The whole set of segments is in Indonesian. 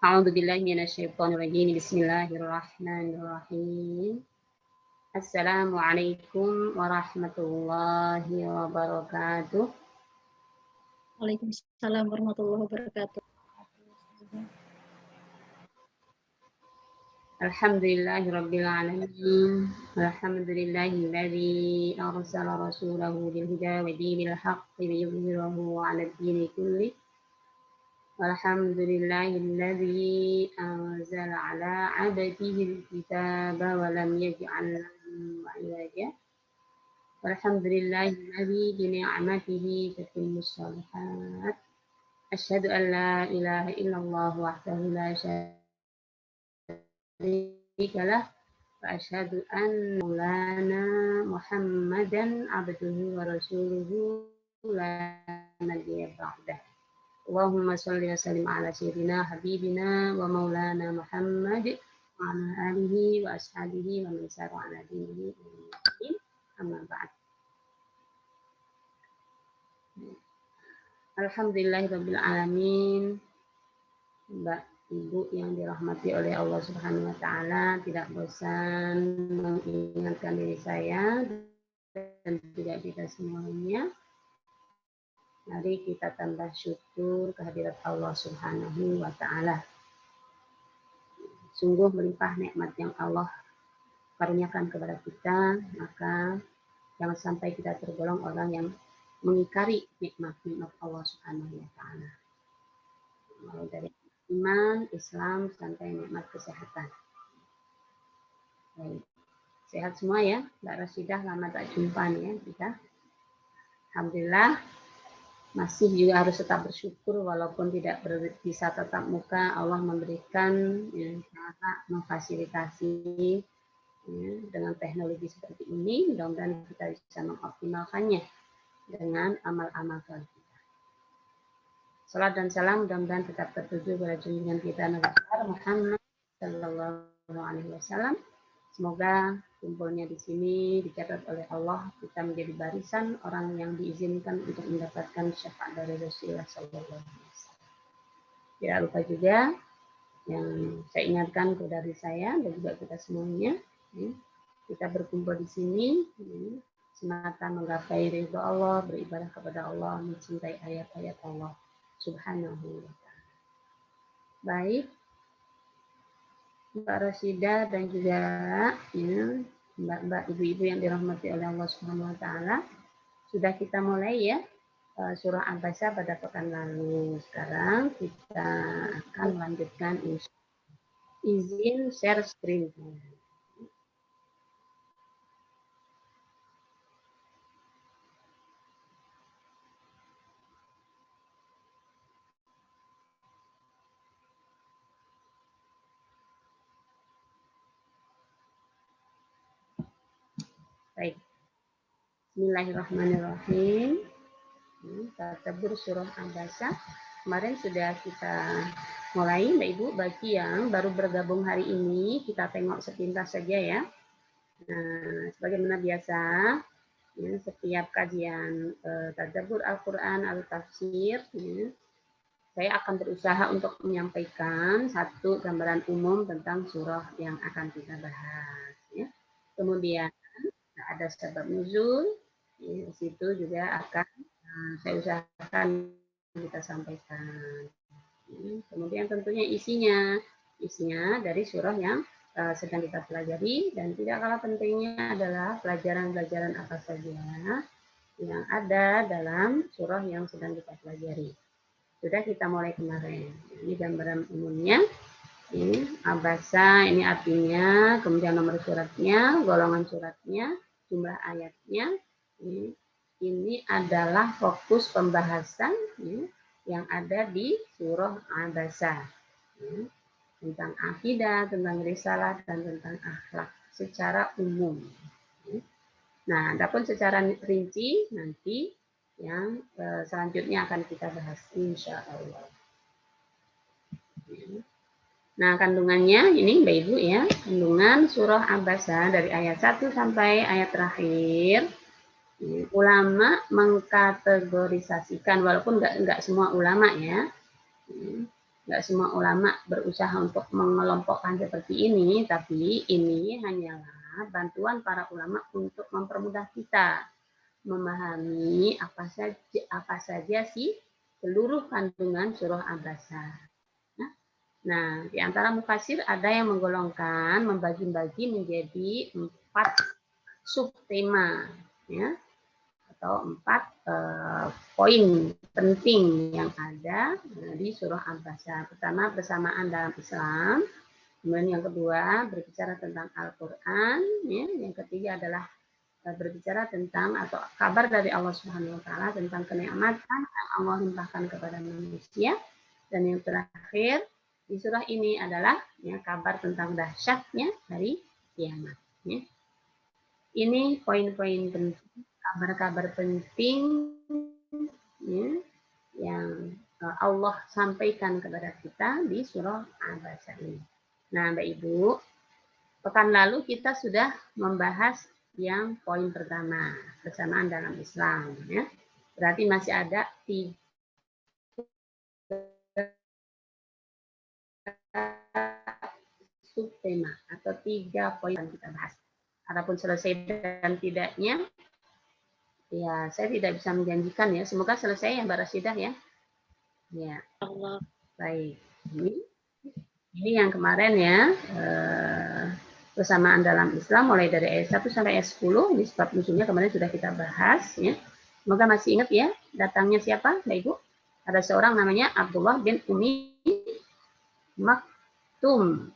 أعوذ بالله من الشيطان الرجيم بسم الله الرحمن الرحيم السلام عليكم ورحمة الله وبركاته Waalaikumsalam warahmatullahi wabarakatuh. الحمد لله رب العالمين الحمد لله الذي أرسل رسوله بالهدى ودين الحق ليظهره على الدين كله والحمد لله الذي أنزل على عبده الكتاب ولم يجعل له عوجا والحمد لله الذي بنعمته تتم الصالحات أشهد أن لا إله إلا الله وحده لا شريك له وأشهد أن مولانا محمدا عبده ورسوله لا نبي بعده اللهم صل وسلم على سيدنا حبيبنا ومولانا محمد وعلى آله وأصحابه ومن سار على دينه أما بعد. Alhamdulillahirrabbilalamin. Mbak Ibu yang dirahmati oleh Allah Subhanahu wa Ta'ala, tidak bosan mengingatkan diri saya dan juga kita semuanya. Mari kita tambah syukur kehadirat Allah Subhanahu wa Ta'ala. Sungguh melimpah nikmat yang Allah karuniakan kepada kita, maka jangan sampai kita tergolong orang yang mengingkari nikmat-nikmat Allah Subhanahu wa Ta'ala. Mulai dari iman, Islam, sampai nikmat kesehatan. Baik. Sehat semua ya, Mbak Rasidah, lama tak jumpa nih ya kita. Alhamdulillah, masih juga harus tetap bersyukur walaupun tidak bisa tatap muka, Allah memberikan cara memfasilitasi ya, dengan teknologi seperti ini, mudah-mudahan kita bisa mengoptimalkannya dengan amal-amal kita. Salat dan salam mudah-mudahan tetap tertuju pada junjungan kita Nabi Muhammad Sallallahu Alaihi Wasallam. Semoga kumpulnya di sini dicatat oleh Allah kita menjadi barisan orang yang diizinkan untuk mendapatkan syafaat dari Rasulullah Sallallahu Alaihi Wasallam. Tidak lupa juga yang saya ingatkan kepada diri saya dan juga kita semuanya, kita berkumpul di sini semata menggapai ridha Allah, beribadah kepada Allah, mencintai ayat-ayat Allah Subhanahu wa Ta'ala. Baik, Mbak Rasidah dan juga ya, mbak-mbak, ibu-ibu yang dirahmati oleh Allah Subhanahu wa Ta'ala, sudah kita mulai ya surah An-Baqarah pada pekan lalu. Sekarang kita akan melanjutkan izin share screen. Baik. Bismillahirrahmanirrahim. Tadabbur surah An-Baqarah. Kemarin sudah kita mulai, Mbak Ibu. Bagi yang baru bergabung hari ini, kita tengok sepintas saja ya. Nah, sebagaimana biasa, ya, setiap kajian tadabbur Al-Quran, Al-Tafsir, ya, saya akan berusaha untuk menyampaikan satu gambaran umum tentang surah yang akan kita bahas. Ya. Kemudian ada sebab nuzul, ya, di situ juga akan saya usahakan kita sampaikan. Ya. Kemudian tentunya isinya dari surah yang sedang kita pelajari, dan tidak kalah pentingnya adalah pelajaran-pelajaran apa saja yang ada dalam surah yang sedang kita pelajari. Sudah kita mulai kemarin. Ini gambaran umumnya. Ini Abasa, ini artinya, kemudian nomor suratnya, golongan suratnya, jumlah ayatnya. Ini adalah fokus pembahasan yang ada di surah Abasa. Tentang akidah, tentang risalah, dan tentang akhlak secara umum. Nah, adapun secara rinci nanti yang selanjutnya akan kita bahas insya Allah. Nah, kandungannya ini Mbak Ibu ya, kandungan surah Abasa dari ayat 1 sampai ayat terakhir. Ulama mengkategorisasikan, walaupun enggak semua ulama ya. nggak semua ulama berusaha untuk mengelompokkan seperti ini, tapi ini hanyalah bantuan para ulama untuk mempermudah kita memahami apa saja sih seluruh kandungan surah Abasa. Nah, di antara mufasir ada yang menggolongkan, membagi-bagi menjadi 4 subtema, ya, atau 4 poin penting yang ada di surah Abasa. Pertama, bersamaan dalam Islam. Kemudian yang kedua, berbicara tentang Al-Quran. Ya. Yang ketiga adalah berbicara tentang atau kabar dari Allah Subhanahu wa taala tentang kenikmatan yang Allah limpahkan kepada manusia. Dan yang terakhir di surah ini adalah ya, kabar tentang dahsyatnya dari kiamat. Ya. Ini poin-poin penting, kabar-kabar penting ya, yang Allah sampaikan kepada kita di surah Abasa ini. Nah, Mbak Ibu, pekan lalu kita sudah membahas yang poin pertama, bersamaan dalam Islam. Ya. Berarti masih ada 3 subtema atau 3 poin yang kita bahas. Adapun selesai dan tidaknya, ya saya tidak bisa menjanjikan ya. Semoga selesai ya Mbak Rasidah ya. Ya. Allah. Baik. Ini yang kemarin ya. Bersamaan dalam Islam mulai dari ayat 1 sampai ayat 10. Ini sebab nusulnya kemarin sudah kita bahas ya. Semoga masih ingat ya datangnya siapa Mbak Ibu? Ada seorang namanya Abdullah bin Ummi Maktum.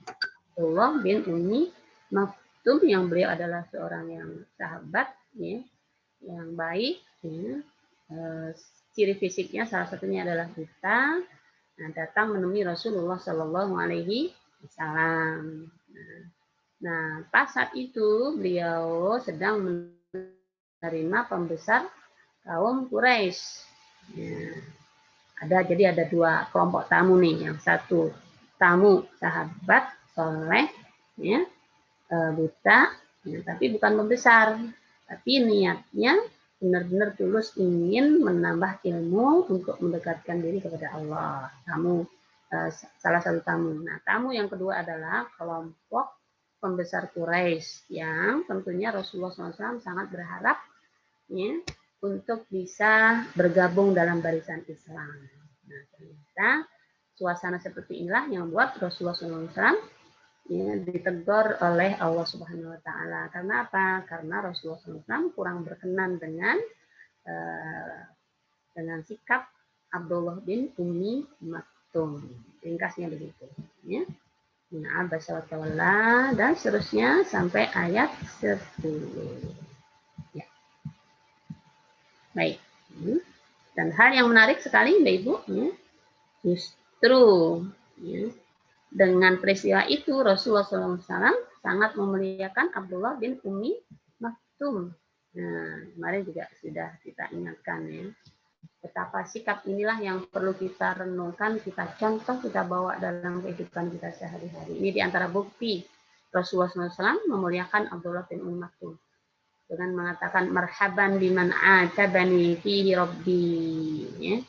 Abdullah bin Ummi Maktum yang beliau adalah seorang yang sahabat ya, yang baik ya. Ciri fisiknya salah satunya adalah buta. Nah, datang menemui Rasulullah Shallallahu Alaihi Wasallam. Nah, pas saat itu beliau sedang menerima pembesar kaum Quraisy. Ya. Jadi ada 2 kelompok tamu nih. Yang satu tamu sahabat soleh, ya, buta, ya, tapi bukan pembesar. Tapi niatnya benar-benar tulus ingin menambah ilmu untuk mendekatkan diri kepada Allah. Tamu salah satu tamu. Nah, tamu yang kedua adalah kelompok pembesar Quraisy yang tentunya Rasulullah SAW sangat berharap ya, untuk bisa bergabung dalam barisan Islam. Nah, ternyata suasana seperti inilah yang membuat Rasulullah SAW ya, ditegur oleh Allah Subhanahu Wa Taala. Karena apa? Karena Rasulullah SAW kurang berkenan dengan sikap Abdullah bin Ummi Maktum. Ringkasnya begitu. Ya. Nah, Abasa wa tawalla dan seterusnya sampai ayat 10. Ya. Baik. Dan hal yang menarik sekali, Mbak Ibu, ya, justru ya, dengan peristiwa itu Rasulullah SAW sangat memuliakan Abdullah bin Ummi Maktum. Nah, kemarin juga sudah kita ingatkan ya. Betapa sikap inilah yang perlu kita renungkan, kita contoh, kita bawa dalam kehidupan kita sehari-hari. Ini diantara bukti Rasulullah SAW memuliakan Abdullah bin Ummi Maktum dengan mengatakan marhaban biman atabani fihi rabbi. Ya.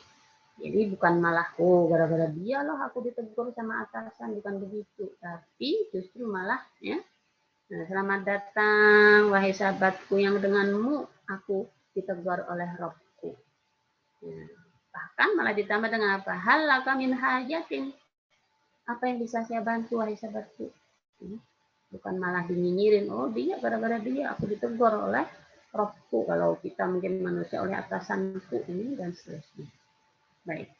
Jadi bukan malah gara-gara dia loh aku ditegur sama atasan, bukan begitu, tapi justru malah ya, nah, selamat datang wahai sahabatku yang denganmu aku ditegur oleh Rabbku. Nah, bahkan malah ditambah dengan apa? Hal laka min hajatin. Apa yang bisa saya bantu wahai sahabatku? Bukan malah dinyinyirin, oh dia gara-gara dia aku ditegur oleh Rabbku, kalau kita mungkin manusia oleh atasanku ini dan seterusnya. Baik.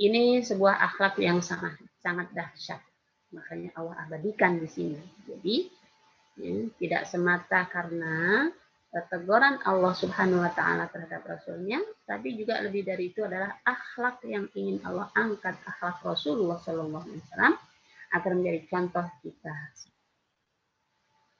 Ini sebuah akhlak yang sangat dahsyat. Makanya Allah abadikan di sini. Jadi ya, tidak semata karena teguran Allah Subhanahu wa taala terhadap Rasulnya, tapi juga lebih dari itu adalah akhlak yang ingin Allah angkat, akhlak Rasulullah Shallallahu Alaihi Wasallam agar menjadi contoh kita.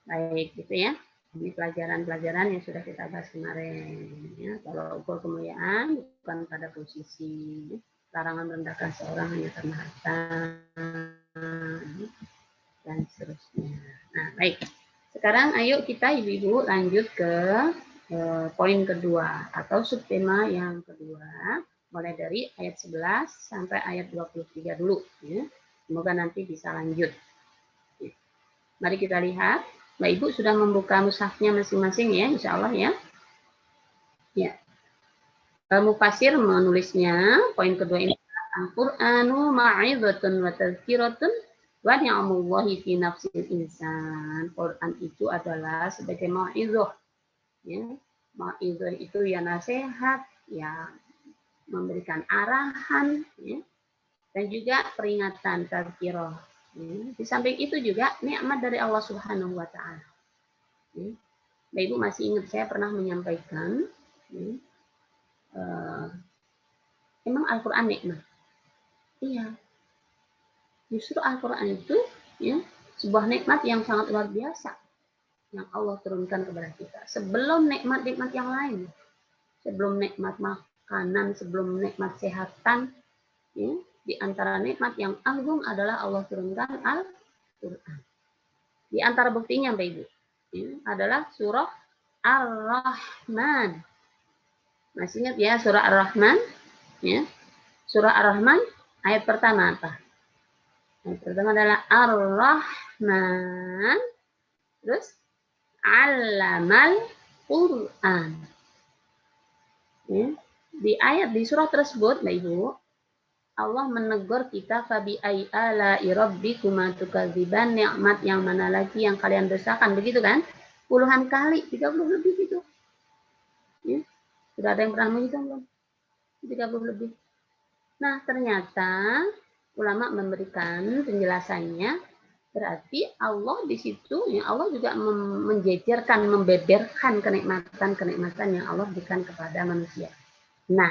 Baik, gitu ya. Ini pelajaran-pelajaran yang sudah kita bahas kemarin. Ya, kalau ukur kemuliaan bukan pada posisi, larangan merendahkan seorang hanya karena harta dan seterusnya. Nah, baik. Sekarang ayo kita ibu-ibu lanjut ke poin kedua atau subtema yang kedua. mulai dari ayat 11 sampai ayat 23 dulu. Ya. Semoga nanti bisa lanjut. Ya. Mari kita lihat. Mbak Ibu sudah membuka mushafnya masing-masing ya, insya Allah ya. Ya. Mufasir menulisnya, poin kedua ini, Al-Qur'anu ma'idhatun wa tazkiratun wa ni'amullahi fi nafsil insan. Quran itu adalah sebagai ma'idhah. Ya. Ma'idhah itu ya nasihat, ya memberikan arahan, ya, dan juga peringatan tazkirah. Ya. Di samping itu juga nikmat dari Allah Subhanahu wa taala. Ya. Mbak Ibu masih ingat saya pernah menyampaikan, ya, emang Al-Quran nikmat? Iya. Justru Al-Quran itu ya sebuah nikmat yang sangat luar biasa yang Allah turunkan kepada kita. Sebelum nikmat-nikmat yang lain, sebelum nikmat makanan, sebelum nikmat kesehatan, ya, di antara nikmat yang agung adalah Allah turunkan Al-Quran. Di antara buktinya, Mbak Ibu, ya, adalah surah Ar-Rahman. Masih ingat ya surah Ar-Rahman? Ya. Surah Ar-Rahman ayat pertama apa? Ayat pertama adalah Ar-Rahman, terus Allamal Quran. Ya. Di surah tersebut, Mbak Ibu, Allah menegur kita fabi ai ala rabbikuma tukadziban, nikmat yang mana lagi yang kalian dosakan, begitu kan? Puluhan kali, 30 lebih gitu. Ya. Sudah ada yang pernah menghitung belum? 30 lebih. Nah, ternyata ulama memberikan penjelasannya, berarti Allah di situ, ya Allah juga menjejerkan, membeberkan kenikmatan-kenikmatan yang Allah berikan kepada manusia. Nah,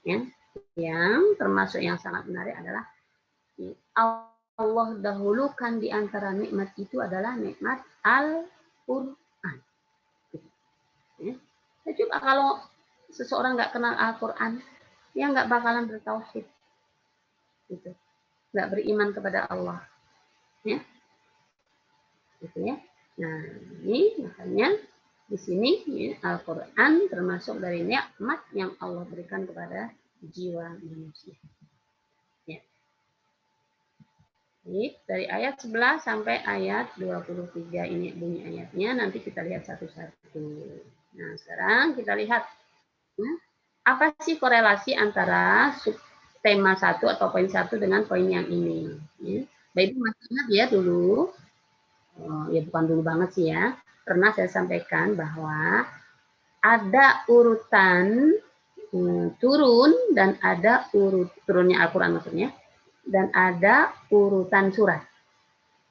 ya, yang termasuk yang sangat menarik adalah Allah dahulukan di antara nikmat itu adalah nikmat Al-Quran. Ya. Coba kalau seseorang nggak kenal Al-Quran, dia nggak bakalan bertauhid, gitu, nggak beriman kepada Allah, ya, gitu ya. Nah, ini makanya di sini ya, Al-Quran termasuk dari nikmat yang Allah berikan kepada jiwa manusia. Ya. Ini dari ayat 11 sampai ayat 23 ini bunyi ayatnya. Nanti kita lihat satu-satu. Nah, sekarang kita lihat ya, apa sih korelasi antara tema 1 atau poin 1 dengan poin yang ini. Ya. Baik, masih ingat ya dulu, ya bukan dulu banget sih ya, pernah saya sampaikan bahwa ada urutan turun dan ada turunnya Al-Quran maksudnya, dan ada urutan surat.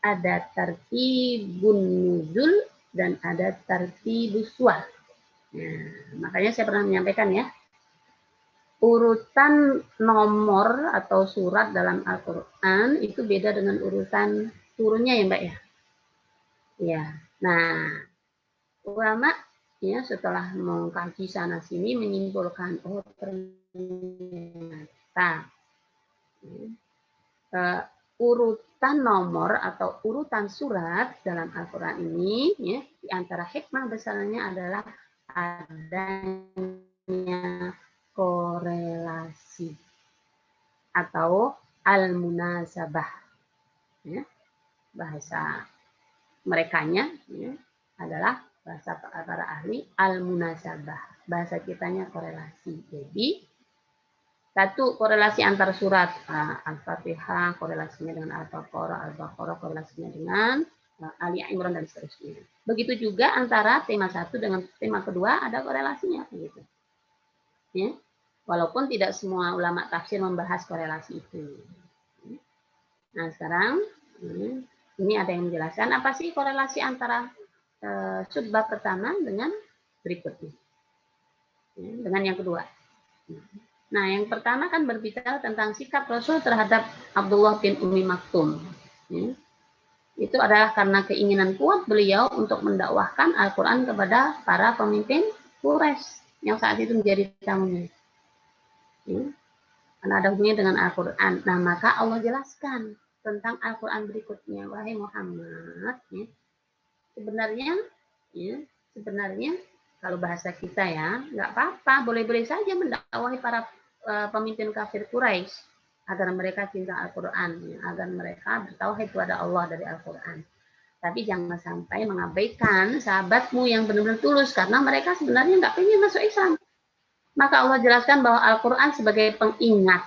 Ada tartibun nuzul dan ada tartibus suwar. Nah, makanya saya pernah menyampaikan ya, urutan nomor atau surat dalam Al-Quran itu beda dengan urutan turunnya ya Mbak ya. Ya, nah ulama ya setelah mengkaji sana sini menyimpulkan ternyata urutan nomor atau urutan surat dalam Al-Quran ini ya, di antara hikmah besarnya adalah adanya korelasi atau al-munasabah, ya, bahasa merekanya ya, adalah bahasa para ahli al-munasabah, bahasa kitanya korelasi. Jadi satu, korelasi antar surat Al-Fatihah, korelasinya dengan Al-Baqarah, Al-Baqarah korelasinya dengan Ali Imran dan seterusnya. Begitu juga antara tema 1 dengan tema kedua ada korelasinya, gitu. Ya. Walaupun tidak semua ulama tafsir membahas korelasi itu. Nah, sekarang ini ada yang menjelaskan apa sih korelasi antara subbab pertama dengan berikutnya, ya, dengan yang kedua. Nah, yang pertama kan berbicara tentang sikap Rasul terhadap Abdullah bin Ummi Maktum. Ya. Itu adalah karena keinginan kuat beliau untuk mendakwahkan Al-Quran kepada para pemimpin Quraisy yang saat itu menjadi tamunya. Ya. Karena ada hubungannya dengan Al-Quran. Nah, maka Allah jelaskan tentang Al-Quran berikutnya. Wahai Muhammad, ya, sebenarnya Kalau bahasa kita ya, nggak apa-apa, boleh-boleh saja mendakwahi para pemimpin kafir Quraisy agar mereka cinta Al-Quran, ya, agar mereka bertauhid kepada Allah dari Al-Quran. Tapi jangan sampai mengabaikan sahabatmu yang benar-benar tulus, karena mereka sebenarnya nggak pengen masuk Islam. Maka Allah jelaskan bahwa Al-Quran sebagai pengingat.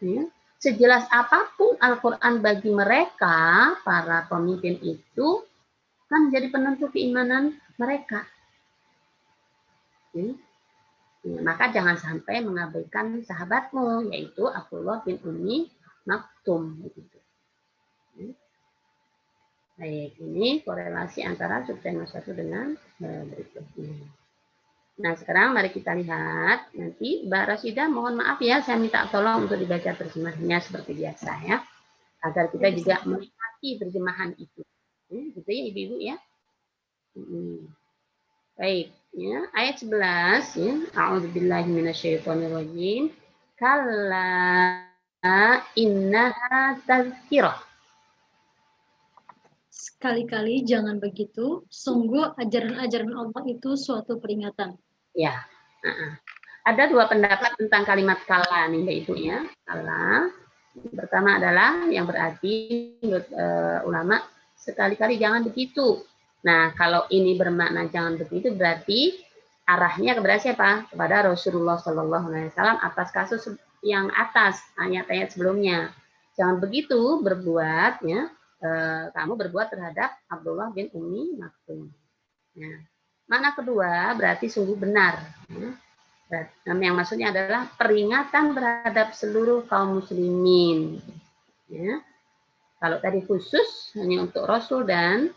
Ya. Sejelas apapun Al-Quran bagi mereka, para pemimpin itu, kan menjadi penentu keimanan mereka. Ya. Maka jangan sampai mengabaikan sahabatmu, yaitu Abdullah bin Ummi Maktum. Begitu. Baik, ini korelasi antara subtema 1 dengan berikutnya. Nah, sekarang mari kita lihat. Nanti Mbak Rasidah, mohon maaf ya, saya minta tolong untuk dibaca terjemahnya seperti biasa ya, agar kita juga menikmati terjemahan itu. Gitu ya, Ibu-ibu ya. Baik, ya, ayat 11 ya. A'udzubillahi minasyaitonirrajim. Kalla innaha tazkirah. Sekali-kali jangan begitu, sungguh ajaran-ajaran Allah itu suatu peringatan. Ya, ada dua pendapat tentang kalimat kalla nih Mbak Ibu ya. Kalla, pertama adalah yang berarti menurut ulama, sekali-kali jangan begitu. Nah, kalau ini bermakna jangan begitu, berarti arahnya kepada siapa? Kepada Rasulullah SAW atas kasus yang atas, ayat-ayat sebelumnya. Jangan begitu berbuat, ya, kamu berbuat terhadap Abdullah bin Ummi Maktum. Nah, makna kedua berarti sungguh benar. Ya. Yang maksudnya adalah peringatan terhadap seluruh kaum muslimin. Ya. Kalau tadi khusus hanya untuk Rasul dan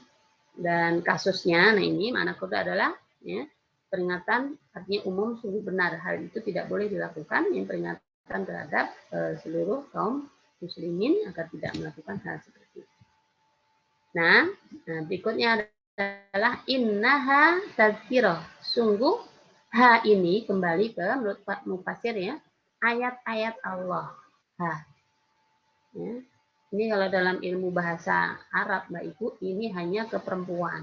kasusnya, nah ini makna kedua adalah ya, peringatan artinya umum sungguh benar, hal itu tidak boleh dilakukan, yang peringatan terhadap seluruh kaum muslimin agar tidak melakukan hal seperti itu. Nah, berikutnya adalah innaha tazkirah, sungguh ha ini kembali ke menurut Pak Mufassir ya, ayat-ayat Allah. Ha. Ya. Ini kalau dalam ilmu bahasa Arab, Mbak Ibu, ini hanya ke perempuan.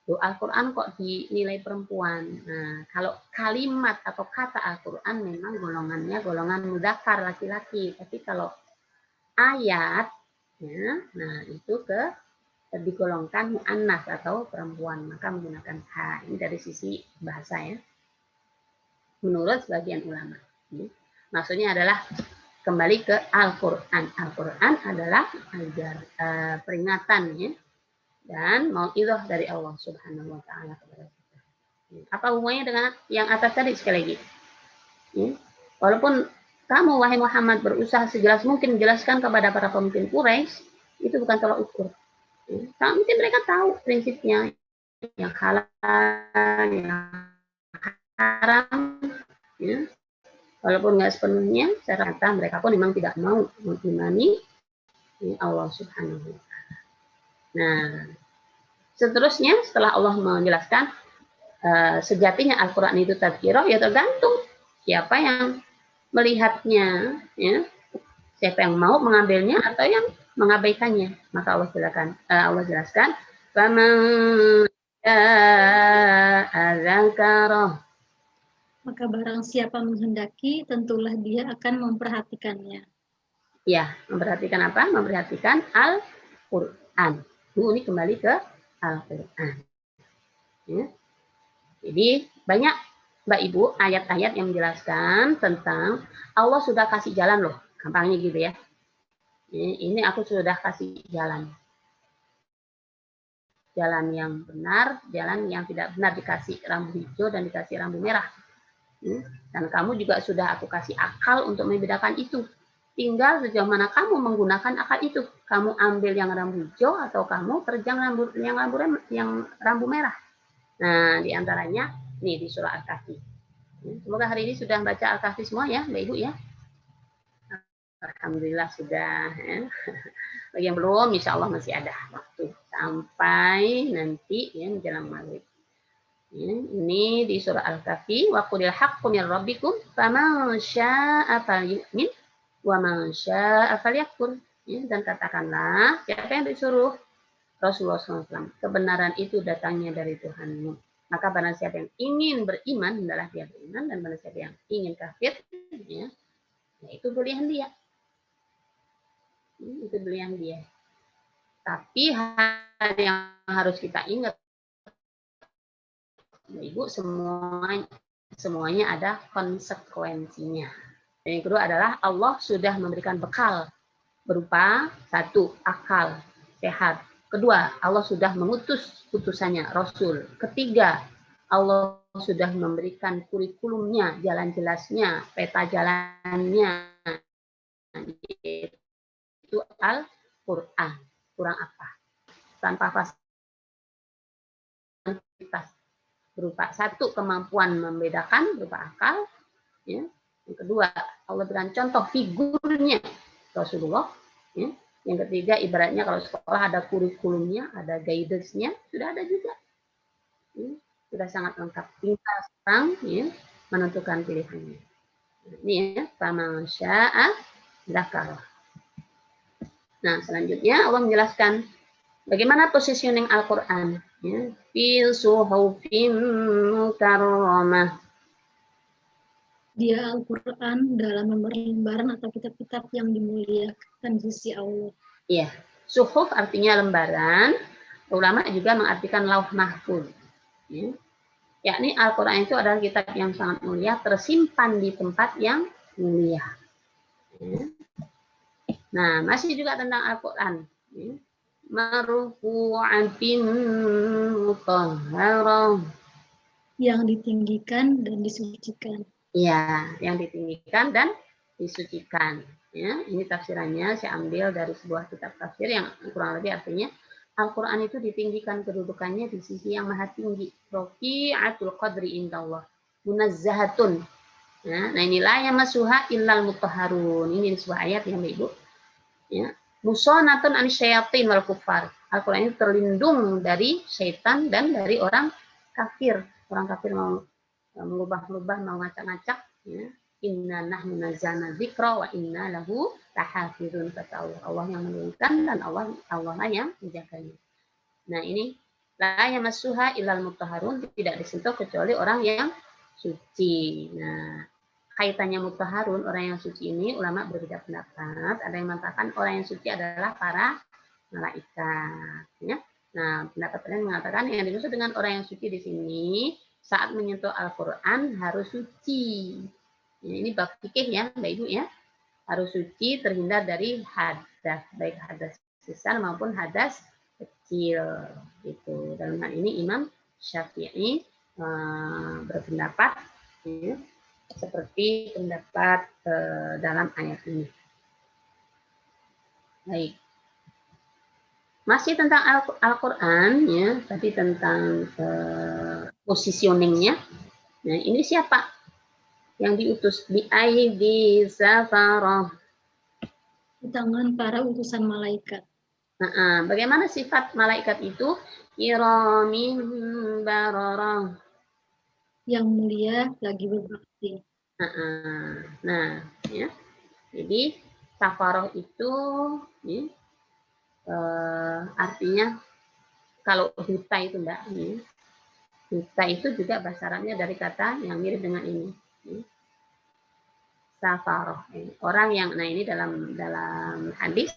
Tuh, Al-Quran kok dinilai perempuan. Nah, kalau kalimat atau kata Al-Quran memang golongannya golongan mudzakkar laki-laki. Tapi kalau ayat, ya, nah itu digolongkan mu'annas atau perempuan. Maka menggunakan ha. Ini dari sisi bahasa ya. Menurut sebagian ulama. Maksudnya adalah kembali ke Al-Quran. Al-Quran adalah peringatan ya, dan mau'izah dari Allah Subhanahu wa taala kepada kita. Apa hubungannya dengan yang atas tadi sekali lagi? Ya. Walaupun kamu wahai Muhammad berusaha sejelas mungkin menjelaskan kepada para pemimpin Quraisy, itu bukan tolak ukur. Ya. Mungkin mereka tahu prinsipnya yang halal, yang haram, ya. Walaupun nggak sepenuhnya, secara nyata mereka pun memang tidak mau mengimani Allah Subhanahu wa taala. Nah, seterusnya setelah Allah menjelaskan sejatinya Al-Quran itu tadzkirah, ya tergantung siapa yang melihatnya, ya, siapa yang mau mengambilnya atau yang mengabaikannya. Maka Allah jelaskan, faman dzakara. Maka barang siapa menghendaki, tentulah dia akan memperhatikannya. Ya, memperhatikan apa? Memperhatikan Al-Quran. Ini kembali ke Al-Quran. Ya. Jadi banyak Mbak Ibu ayat-ayat yang menjelaskan tentang Allah sudah kasih jalan loh. Gampangnya gitu ya. Ini aku sudah kasih jalan. Jalan yang benar, jalan yang tidak benar, dikasih rambu hijau dan dikasih rambu merah. Dan kamu juga sudah aku kasih akal untuk membedakan itu. Tinggal sejauh mana kamu menggunakan akal itu. Kamu ambil yang rambu hijau atau kamu terjang yang rambu merah. Nah, diantaranya nih di surah Al-Kahfi. Semoga hari ini sudah baca Al-Kahfi semua ya, Mbak Ibu ya. Alhamdulillah sudah. Ya. Bagi yang belum, insya Allah masih ada waktu sampai nanti ya menjelang maghrib. Ya, ini di surah Al-Kahfi, wa qulil haqqu min rabbikum faman syaa'a falyu'min wa man syaa'a falyakfur. Ya, dan katakanlah, siapa yang disuruh? Rasulullah SAW. Kebenaran itu datangnya dari Tuhanmu. Maka barang siapa yang ingin beriman, hendaklah dia beriman, dan barang siapa yang ingin kafir, ya, itu pilihan dia. Itu pilihan dia. Tapi hal yang harus kita ingat, Ibu, semuanya ada konsekuensinya. Dan yang kedua adalah Allah sudah memberikan bekal berupa satu, akal sehat. Kedua, Allah sudah mengutus utusannya, Rasul. Ketiga, Allah sudah memberikan kurikulumnya, jalan jelasnya, peta jalannya, itu Al-Quran. Kurang apa? Tanpa fasilitas berupa satu, kemampuan membedakan berupa akal, ya. Yang kedua, Allah berikan contoh figurnya Rasulullah, ya. Yang ketiga, ibaratnya kalau sekolah ada kurikulumnya, ada guidance-nya, sudah ada juga, ya. Sudah sangat lengkap. Tinggal sekarang, ya, menentukan pilihannya. Ini ya, faman syaa dzakara. Nah, selanjutnya Allah menjelaskan bagaimana positioning Al-Quran, ya. Fi suhufin mukarramah. Dia Al-Quran dalam lembaran atau kitab-kitab yang dimuliakan di sisi Allah. Iya, suhuf artinya lembaran. Ulama juga mengartikan lauh mahfuz. Ya. Yakni Al-Quran itu adalah kitab yang sangat mulia, tersimpan di tempat yang mulia. Ya. Nah, masih juga tentang Al-Quran. Ya. Marfu'atin mutahharah. Yang ditinggikan dan disucikan. Ya, yang ditinggikan dan disucikan. Ya, ini tafsirannya saya ambil dari sebuah kitab tafsir yang kurang lebih artinya Al-Quran itu ditinggikan kedudukannya di sisi yang maha tinggi. Rafi'atul qadri indallah. Munazzahatun. Ya, nah inilah yang masuha illal mutahharun. Ini sebuah ayat yang Ibu. Ya. Musonatun an syayatin wal kufar. Al-Quran itu terlindung dari syaitan dan dari orang kafir. Orang kafir mau mengubah-ubah, mau ngacak-ngacak. Ya. Inna nahnu nazzalna dzikra wa inna lahu lahafizun, kata Allah. Allah yang menurunkan dan Allah lah yang menjaganya. Nah, ini la yamassuha illal mutahharun, tidak disentuh kecuali orang yang suci. Nah, kaitannya mutahharun, orang yang suci ini ulama berbeda pendapat. Ada yang mengatakan orang yang suci adalah para malaikat, ya. Nah, pendapat lain mengatakan yang dimaksud dengan orang yang suci di sini saat menyentuh Al-Quran harus suci. Ya, ini bab fikih ya, Mbak Ibu ya. Harus suci, terhindar dari hadas, baik hadas besar maupun hadas kecil. Gitu. Dalam hal ini Imam Syafi'i berpendapat ya, seperti pendapat dalam ayat ini. Baik. Masih tentang Al-Quran ya, tadi tentang positioningnya. Nah, ini siapa yang diutus? Bi aidi safarah. Di tangan para utusan malaikat. Nah, bagaimana sifat malaikat itu? Iramin bararah. Yang mulia lagi berbakti. Nah, ya. Jadi safaroh itu ya, artinya kalau duta itu Mbak, ya. Duta itu juga bahasa Arabnya dari kata yang mirip dengan ini. Ya. Safaroh. Ya. Orang yang, nah ini dalam hadis,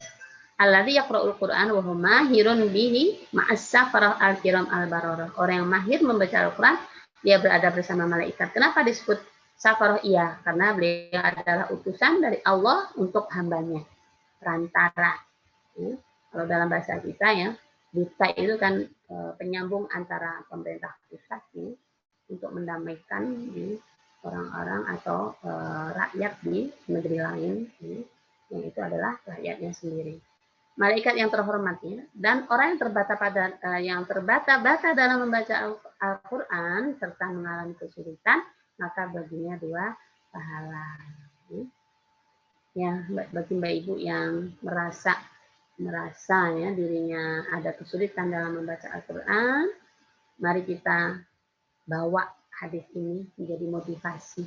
alladzi yaqra'ul Qur'an wa huwa mahirun bihi ma'as safarah al-kiram al-bararah. Orang yang mahir membaca Al-Qur'an, dia berada bersama malaikat. Kenapa disebut safaroh? Iya, karena beliau adalah utusan dari Allah untuk hambanya, perantara. Ya. Kalau dalam bahasa kita ya, duta itu kan penyambung antara pemerintah pusat ya, untuk mendamaikan ya, orang-orang atau rakyat di negeri lain, ya, yang itu adalah rakyatnya sendiri. Malaikat yang terhormat ya, dan orang yang terbata-bata dalam membaca Al-Quran serta mengalami kesulitan, maka baginya 2 pahala. Ya, bagi Mbak Ibu yang merasa ya dirinya ada kesulitan dalam membaca Al-Quran, mari kita bawa hadis ini menjadi motivasi.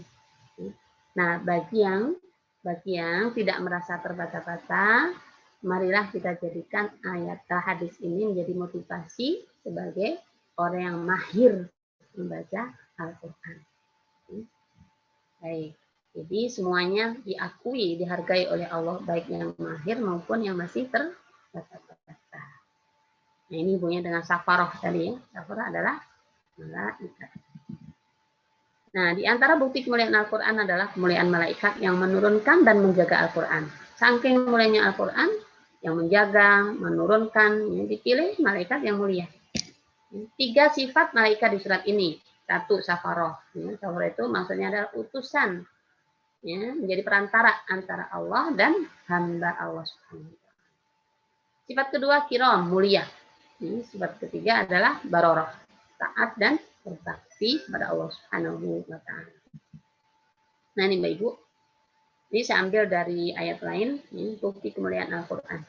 Nah, bagi yang tidak merasa terbata-bata, marilah kita jadikan ayat hadis ini menjadi motivasi sebagai orang yang mahir membaca Al-Quran. Baik. Jadi semuanya diakui, dihargai oleh Allah, baik yang mahir maupun yang masih terbata-bata. Nah, ini hubungannya dengan safaroh tadi ya. Safaroh adalah malaikat. Nah, di antara bukti kemuliaan Al-Quran adalah kemuliaan malaikat yang menurunkan dan menjaga Al-Quran. Saking mulianya Al-Quran, yang menjaga, menurunkan, yang dipilih malaikat yang mulia. 3 sifat malaikat di surat ini. 1, safaroh. Safaroh itu maksudnya adalah utusan, ya, menjadi perantara antara Allah dan hamba Allah Subhanahu wa ta'ala. Sifat kedua, kiram, mulia. Sifat ketiga adalah baroroh, taat dan berbakti pada Allah Subhanahu wa ta'ala. Nah, ini Mbak Ibu. Ini saya ambil dari ayat lain, ini bukti kemuliaan Al-Quran.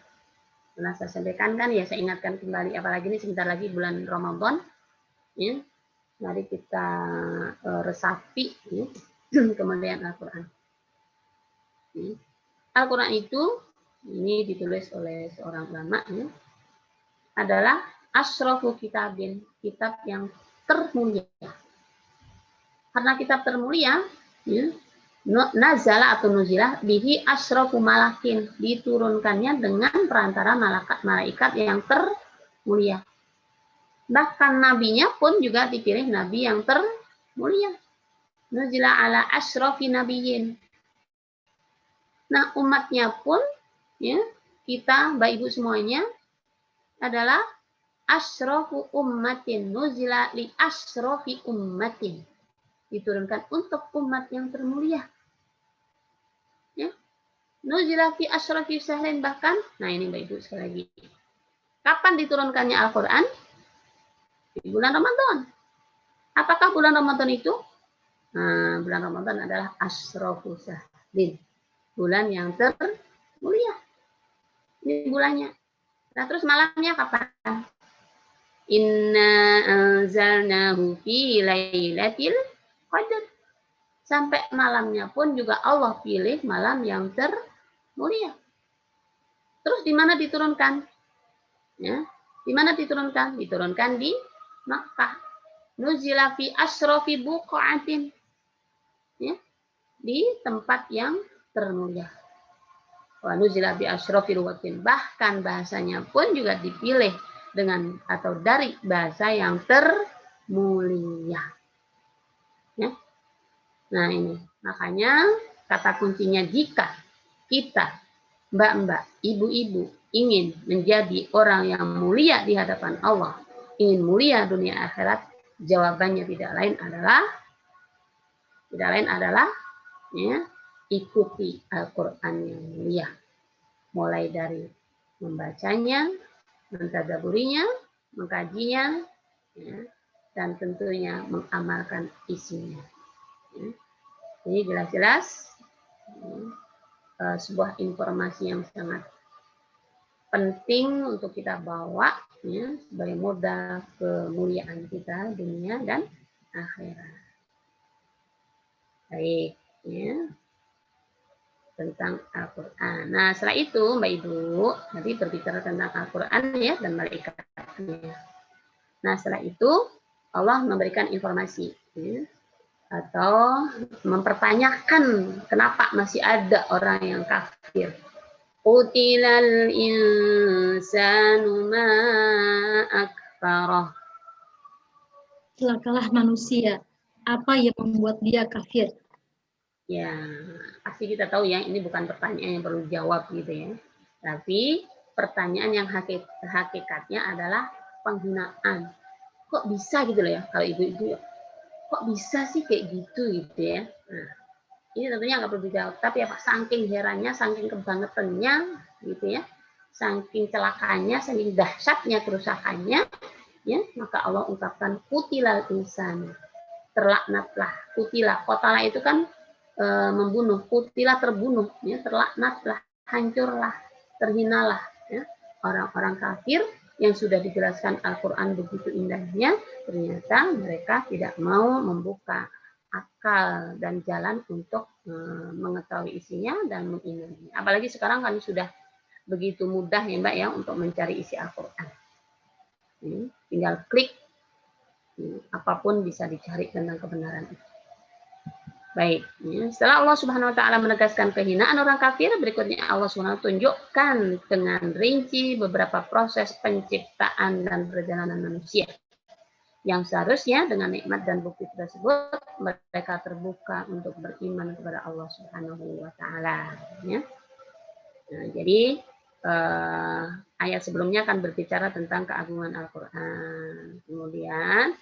Pernah saya sampaikan kan, ya saya ingatkan kembali, apalagi ini sebentar lagi bulan Ramadan, ya. Mari kita resapi ya, kemuliaan Al-Quran. Al-Quran itu, ini ditulis oleh seorang ulama, ya, adalah asrofu kitabin, kitab yang termulia. Karena kitab termulia, ya, nazala atau nuzilah bihi asrofu malakin, diturunkannya dengan perantara malaikat yang termulia. Bahkan nabinya pun juga dipilih nabi yang termulia. Nuzila ala asrofi nabiyin. Nah, umatnya pun, ya, kita, Mbak Ibu semuanya, adalah asrofu ummatin. Nuzila li asrofi ummatin. Diturunkan untuk umat yang termulia. Ya. Nuzila fi asrofi sahrin bahkan. Nah, ini Mbak Ibu sekali lagi. Kapan diturunkannya Al-Quran? Di bulan Ramadan. Apakah bulan Ramadan itu? Nah, bulan Ramadan adalah asrofu sahrin. Bulan yang termulia. Ini bulannya. Nah, terus malamnya kapan? Inna anzalnahu fi lailatul qadar. Sampai malamnya pun juga Allah pilih malam yang termulia. Terus di mana diturunkan? Ya, di mana diturunkan? Diturunkan di Makkah. Nuzila fi asrofi buqa'atin. Ya, di tempat yang termulia. Wa nuzila bi asrofi ruwatin. Bahkan bahasanya pun juga dipilih dengan atau dari bahasa yang termulia. Ya. Nah, ini makanya kata kuncinya, jika kita, mbak-mbak, ibu-ibu, ingin menjadi orang yang mulia di hadapan Allah, ingin mulia dunia akhirat, jawabannya tidak lain adalah ya, ikuti Al-Quran yang mulia. Mulai dari membacanya, mentadaburinya, mengkajinya, ya, dan tentunya mengamalkan isinya. Ya. Ini jelas-jelas sebuah informasi yang sangat penting untuk kita bawa, ya, sebagai modal kemuliaan kita dunia dan akhirat. Baik, ya, tentang Al-Quran. Nah, setelah itu Mbak Ibu nanti berbicara tentang Al-Quran ya dan malaikatnya. Nah, setelah itu Allah memberikan informasi, ya, atau mempertanyakan kenapa masih ada orang yang kafir. Qutilal insanu ma akfarah. Celakalah manusia, apa yang membuat dia kafir? Ya, pasti kita tahu ya, ini bukan pertanyaan yang perlu dijawab gitu ya. Tapi pertanyaan yang hakikatnya adalah penghinaan. Kok bisa gitu loh ya, kalau ibu-ibu, kok bisa sih kayak gitu ya. Nah, ini tentunya nggak perlu dijawab, tapi apa, saking herannya, saking kebangetannya gitu ya, saking celakanya, saking dahsyatnya kerusakannya, ya, maka Allah ungkapkan kutilal insan, terlaknatlah. Kutilah, kotala itu kan membunuh, kutilah terbunuh, ya, terlaknatlah, hancurlah, terhinalah, ya, orang-orang kafir yang sudah dijelaskan Al-Quran begitu indahnya, ternyata mereka tidak mau membuka akal dan jalan untuk mengetahui isinya dan mengimaninya. Apalagi sekarang kan sudah begitu mudah ya Mbak ya untuk mencari isi Al-Quran. Tinggal klik Apapun bisa dicari tentang kebenaran itu. Baik, setelah Allah Subhanahu wa taala menegaskan kehinaan orang kafir, berikutnya Allah Subhanahu wa taala tunjukkan dengan rinci beberapa proses penciptaan dan perjalanan manusia yang seharusnya dengan nikmat dan bukti tersebut mereka terbuka untuk beriman kepada Allah Subhanahu wa taala, ya. Nah, jadi ayat sebelumnya akan berbicara tentang keagungan Al-Qur'an. Kemudian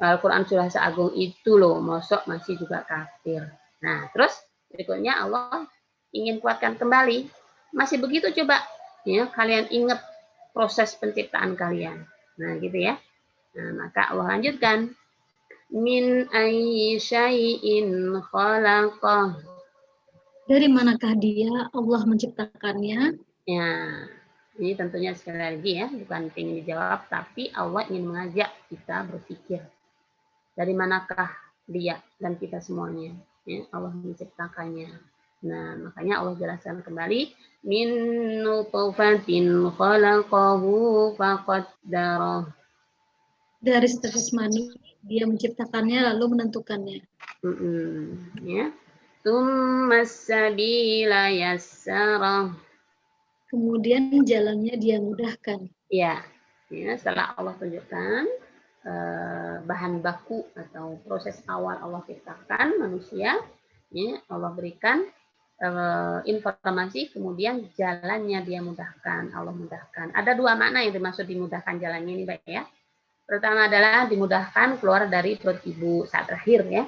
Al-Quran surah seagung itu loh, mosok masih juga kafir. Nah, terus berikutnya Allah ingin kuatkan kembali. Masih begitu coba, ya kalian ingat proses penciptaan kalian. Nah, gitu ya. Nah, maka Allah lanjutkan. Min ayyi syai'in khalaqah. Dari manakah dia Allah menciptakannya? Ya, ini tentunya sekali lagi ya, bukan ingin dijawab, tapi Allah ingin mengajak kita berpikir. Dari manakah dia dan kita semuanya? Ya, Allah menciptakannya. Nah, makanya Allah jelaskan kembali min nutfatin khalaqahu faqaddarah. Dari setetes mani dia menciptakannya lalu menentukannya. Ya. Tsummas sabila yassarah. Kemudian jalannya dia mudahkan. Ya, setelah Allah tunjukkan bahan baku atau proses awal Allah ciptakan manusia, ya, Allah berikan informasi, kemudian jalannya dia mudahkan, Allah mudahkan. Ada dua makna yang dimaksud dimudahkan jalannya ini, baik ya. Pertama adalah dimudahkan keluar dari perut ibu saat lahir ya.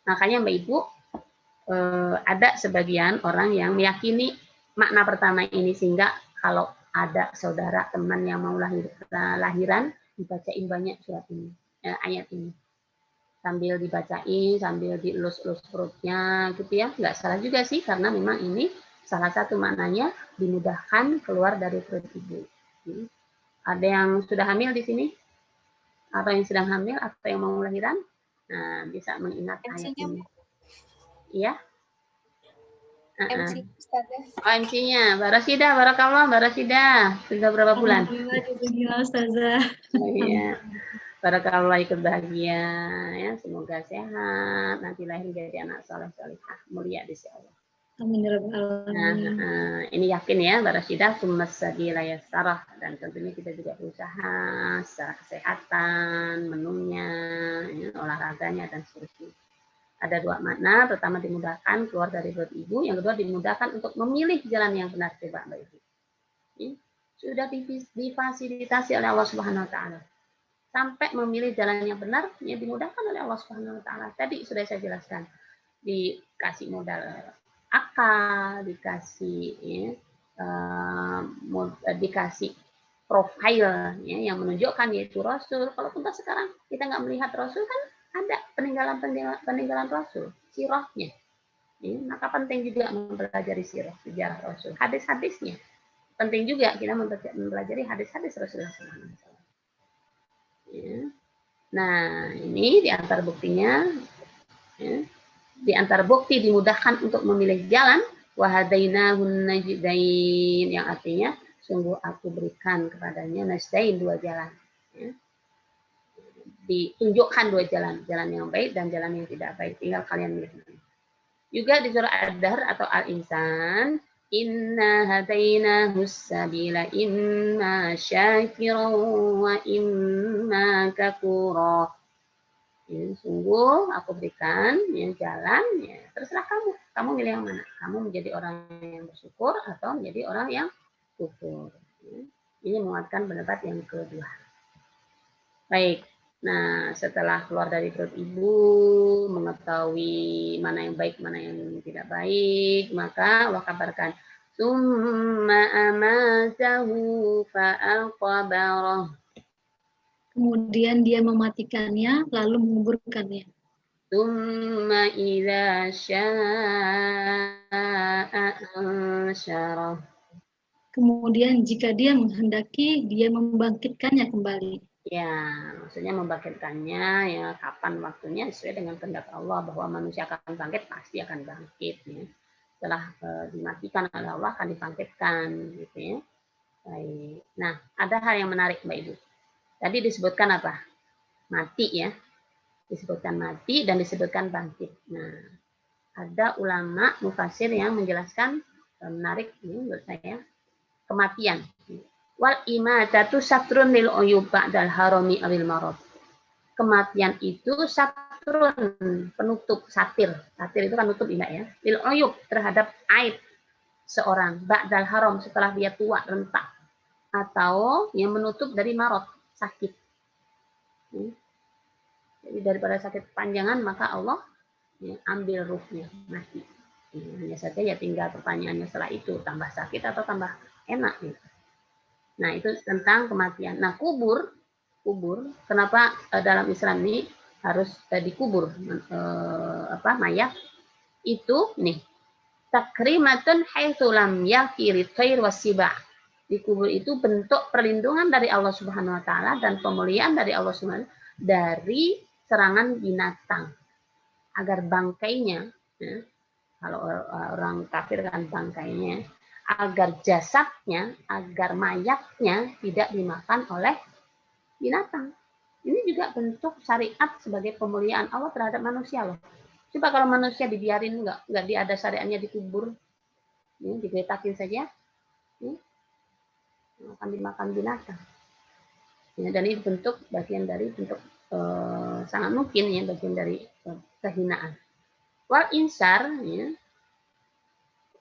Makanya Mbak Ibu, ada sebagian orang yang meyakini makna pertama ini, sehingga kalau ada saudara teman yang mau lahiran, dibacain banyak surat ini, ayat ini. Sambil dibacain, sambil dielus-elus perutnya gitu ya. Nggak salah juga sih, karena memang ini salah satu maknanya dimudahkan keluar dari perut ibu. Ada yang sudah hamil di sini? Atau yang sedang hamil, atau yang mau lahiran? Nah, bisa mengingat ayat ini. Iya? MC Ustazah. MC-nya, Barasidah, Barakallah, Barasidah. Sudah berapa bulan? Alhamdulillah, Ustazah. Oh, iya. Barakallah, ikut bahagia ya, semoga sehat, nanti lahir jadi anak soleh-solehah, mulia di sisi Allah. Amin ya rabbal alamin. Nah, ini yakin ya, Barasidah, tsummas sabila yassarah, dan tentunya kita juga berusaha secara kesehatan, menunya, ya, olahraganya dan seterusnya. Ada dua makna, pertama dimudahkan keluar dari perut ibu, yang kedua dimudahkan untuk memilih jalan yang benar. Coba Mbak Ibu. Sudah difasilitasi oleh Allah Subhanahu wa taala. Sampai memilih jalan yang benar, ya dimudahkan oleh Allah Subhanahu wa taala. Tadi sudah saya jelaskan. Dikasih modal akal, dikasih profil ya, yang menunjukkan yaitu Rasul. Kalau kita sekarang kita nggak melihat Rasul, kan ada peninggalan Rasul, sirahnya. Ya, maka penting juga mempelajari sirah, sejarah Rasul, hadis-hadisnya. Penting juga kita mempelajari hadis-hadis Rasulullah SAW. Ya. Nah, ini di antara buktinya, ya, di antara bukti dimudahkan untuk memilih jalan, wahadainahun najdain, yang artinya sungguh aku berikan kepadanya najdain, dua jalan. Ya. Ditunjukkan dua jalan, jalan yang baik dan jalan yang tidak baik. Tinggal kalian milih. Juga di surah Ad-Dahr atau Al-Insan, inna hadainahu sabila imma syakiran wa imma kafura. Ya, sungguh aku berikan yang jalan, ya terserah kamu. Kamu milih yang mana? Kamu menjadi orang yang bersyukur atau menjadi orang yang kufur. Ya. Ini menguatkan pendapat yang kedua. Baik. Nah, setelah keluar dari perut ibu, mengetahui mana yang baik, mana yang tidak baik, maka Allah kabarkan, summa amatahu fa'aqabarah. Kemudian dia mematikannya, lalu menguburkannya. Summa idza syaa'a ansyarah. Kemudian jika dia menghendaki, dia membangkitkannya kembali. Ya, maksudnya membangkitkannya ya kapan waktunya sesuai dengan kehendak Allah, bahwa manusia akan bangkit, pasti akan bangkit ya. Setelah dimatikan oleh Allah akan dibangkitkan gitu ya. Baik. Nah, ada hal yang menarik Mbak Ibu. Tadi disebutkan apa? mati ya, disebutkan mati dan disebutkan bangkit. Nah, ada ulama mufasir yang menjelaskan menarik ini menurut saya, kematian. Wal imatatu satrun lil uyub ba'dal harami awil marad. Kematian itu satrun, penutup, satir. Satir itu kan nutup ya. Lil uyub, terhadap aib seorang ba'dal haram, setelah dia tua rentak, atau yang menutup dari marad, sakit. Jadi daripada sakit kepanjangan maka Allah ambil ruhnya, mati. Hanya saja ya tinggal pertanyaannya setelah itu, tambah sakit atau tambah enak gitu. Nah, itu tentang kematian. Nah, kubur, kenapa dalam Islam ini harus dikubur mayat? Itu nih, takrimatun haitsu lam yakiri thair wasiba. Dikubur itu bentuk perlindungan dari Allah Subhanahu wa taala dan pemulihan dari Allah Subhanahu dari serangan binatang. Agar bangkainya, ya, kalau orang kafir kan bangkainya, agar jasadnya, agar mayatnya tidak dimakan oleh binatang. Ini juga bentuk syariat sebagai pemuliaan Allah terhadap manusia loh. Coba kalau manusia dibiarin nggak ada syariatnya dikubur, ya, digeletakin saja, ya, akan dimakan binatang. Ya, dan ini bentuk bagian dari bentuk sangat mungkin ya bagian dari kehinaan. Wal insar, ya,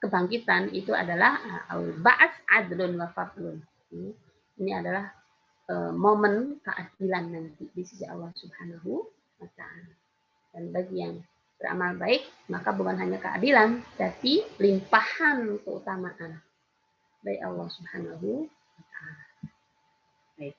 kebangkitan itu adalah ba'ats adlun wa fadlun. Ini adalah momen keadilan nanti di sisi Allah Subhanahu wa taala. Dan bagi yang beramal baik, maka bukan hanya keadilan, tapi limpahan keutamaan dari Allah Subhanahu wa taala. Baik.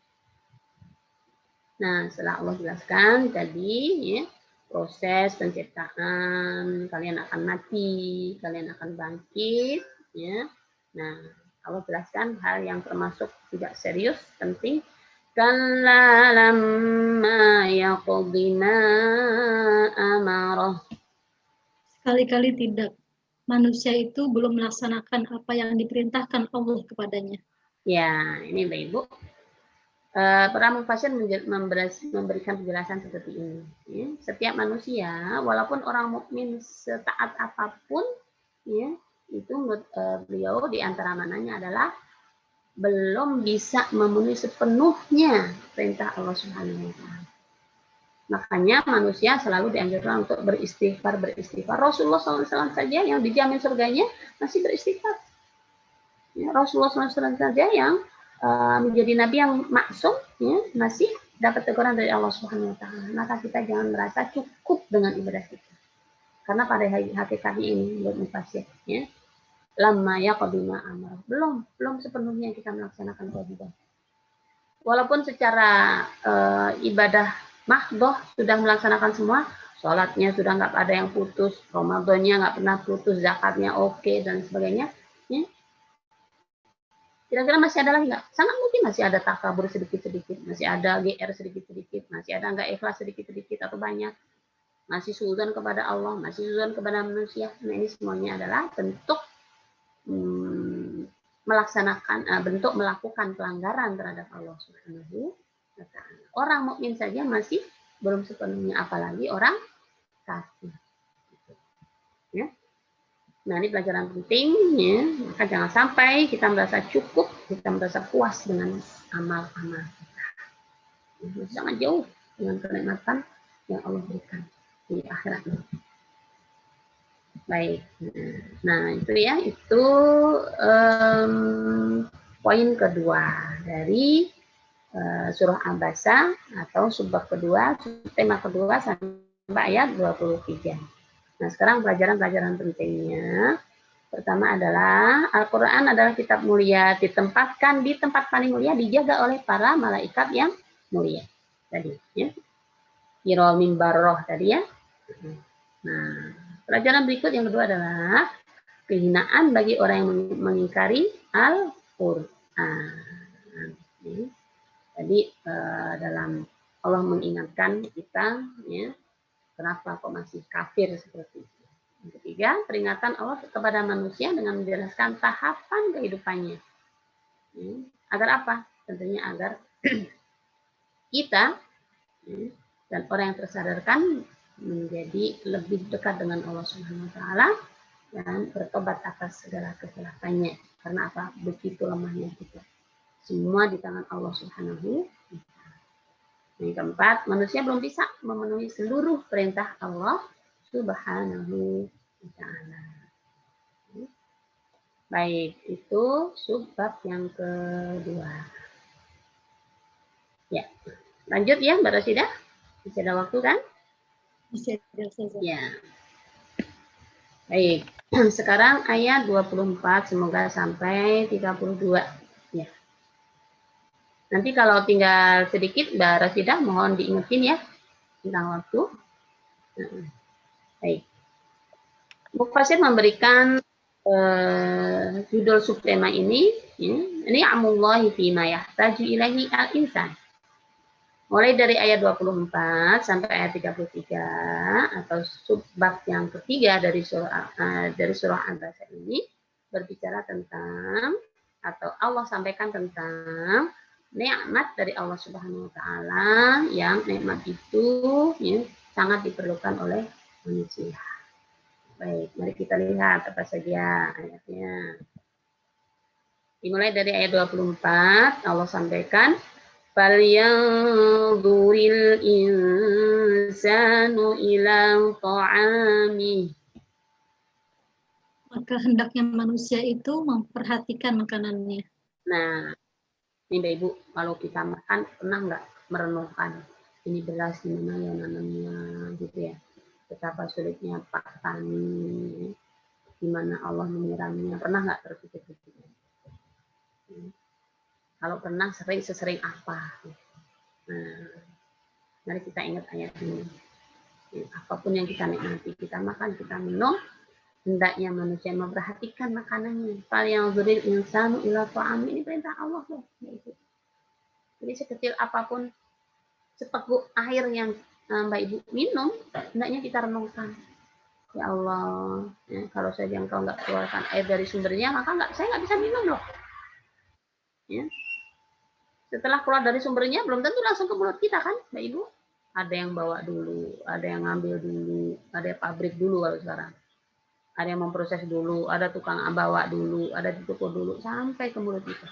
Nah, setelah Allah jelaskan tadi ya, proses penciptaan, kalian akan mati, kalian akan bangkit, ya. Nah, Allah jelaskan hal yang termasuk tidak serius, penting. Kalla lamma yaqdi ma amarah. Sekali-kali tidak. Manusia itu belum melaksanakan apa yang diperintahkan Allah kepadanya. Ya, ini Bapak Ibu. Para mufasir memberikan penjelasan seperti ini. Ya. Setiap manusia, walaupun orang mukmin setaat apapun, ya, itu menurut beliau di antara mananya adalah belum bisa memenuhi sepenuhnya perintah Allah Subhanahu wa taala. Makanya manusia selalu dianjurkan untuk beristighfar. Rasulullah SAW saja yang dijamin surganya masih beristighfar. Ya, Rasulullah SAW saja yang menjadi nabi yang maksum, ya, masih dapat teguran dari Allah Subhanahu wa taala. Maka kita jangan merasa cukup dengan ibadah kita. Karena pada hakikatnya ini menurut mufasir, ya, lamma yaqdima amar. Belum sepenuhnya kita melaksanakan kewajiban. Walaupun secara ibadah mahdoh sudah melaksanakan semua, sholatnya sudah nggak ada yang putus, Ramadannya nggak pernah putus, zakatnya oke, dan sebagainya, ya. Kira-kira masih ada lagi nggak? Sangat mungkin masih ada takabur sedikit-sedikit, masih ada GR sedikit-sedikit, masih ada nggak ikhlas sedikit-sedikit atau banyak, masih suudzon kepada Allah, masih suudzon kepada manusia. Nah, ini semuanya adalah bentuk bentuk melakukan pelanggaran terhadap Allah Subhanahu wa taala. Orang mukmin saja masih belum sepenuhnya, apalagi orang kafir. Ya. Nah, ini pelajaran penting, ya. Maka jangan sampai kita merasa cukup, kita merasa puas dengan amal-amal kita. Sangat jauh dengan kenikmatan yang Allah berikan di akhirat ini. Baik. Nah, itu ya, itu poin kedua dari surah Abasa atau subbab kedua, tema kedua sampai ayat 23. Nah, sekarang pelajaran-pelajaran pentingnya. Pertama adalah Al-Quran adalah kitab mulia, ditempatkan di tempat paling mulia, dijaga oleh para malaikat yang mulia. Tadi, ya. Kiramin barroh tadi ya. Nah, pelajaran berikut yang kedua adalah kehinaan bagi orang yang mengingkari Al-Quran. Jadi dalam Allah mengingatkan kita, ya, kenapa kok masih kafir seperti itu. Yang ketiga, peringatan Allah kepada manusia dengan menjelaskan tahapan kehidupannya. Agar apa? Tentunya agar kita, Dan orang yang tersadarkan menjadi lebih dekat dengan Allah Subhanahu wa taala dan bertobat atas segala kesalahannya. Karena apa? Begitu lemahnya kita. Semua di tangan Allah Subhanahu wa taala. Yang keempat, manusia belum bisa memenuhi seluruh perintah Allah Subhanahu wa taala. Baik, itu subbab yang kedua. Ya, lanjut ya Mbak Rosidah. Masih ada waktu kan? Bisa saja. Ya. Baik, sekarang ayat 24, semoga sampai 32. Ya. Nanti kalau tinggal sedikit, Mbak Rasidah mohon diingetin ya tentang waktu. Baik. Mufasir memberikan judul subtema ini, ini amullahi fima yahtaju ilahi al-insan. Mulai dari ayat 24 sampai ayat 33 atau subbab yang ketiga dari surah An-Baqarah ini berbicara tentang atau Allah sampaikan tentang nikmat dari Allah Subhanahu wa taala yang nikmat itu ya, sangat diperlukan oleh manusia. Baik, mari kita lihat apa saja ayatnya. Dimulai dari ayat 24 Allah sampaikan falyanzuril insanu ila ta'amih. Maka hendaknya manusia itu memperhatikan makanannya. Nah, ini Mbak Ibu, kalau kita makan pernah nggak merenungkan ini beras gimana ya namanya gitu ya. Betapa sulitnya Pak Tani, gimana Allah menyiramnya. Pernah nggak terpikir gitu? Kalau pernah sesering apa? Nah, mari kita ingat ayat ini. Apapun yang kita nikmati, kita makan, kita minum, hendaknya manusia memperhatikan makanannya. Fal yang zuril insanu ila ta'am, ini perintah Allah loh. Jadi sekecil apapun seteguk air yang Mbak Ibu minum, hendaknya kita renungkan. Ya Allah, ya, kalau saja engkau nggak keluarkan air dari sumbernya, maka saya nggak bisa minum loh. Ya. Setelah keluar dari sumbernya, belum tentu langsung ke mulut kita kan, Mbak Ibu? Ada yang bawa dulu, ada yang ngambil dulu, ada yang pabrik dulu kalau sekarang. Ada yang memproses dulu, ada tukang bawa dulu, ada di toko dulu, sampai ke mulut kita.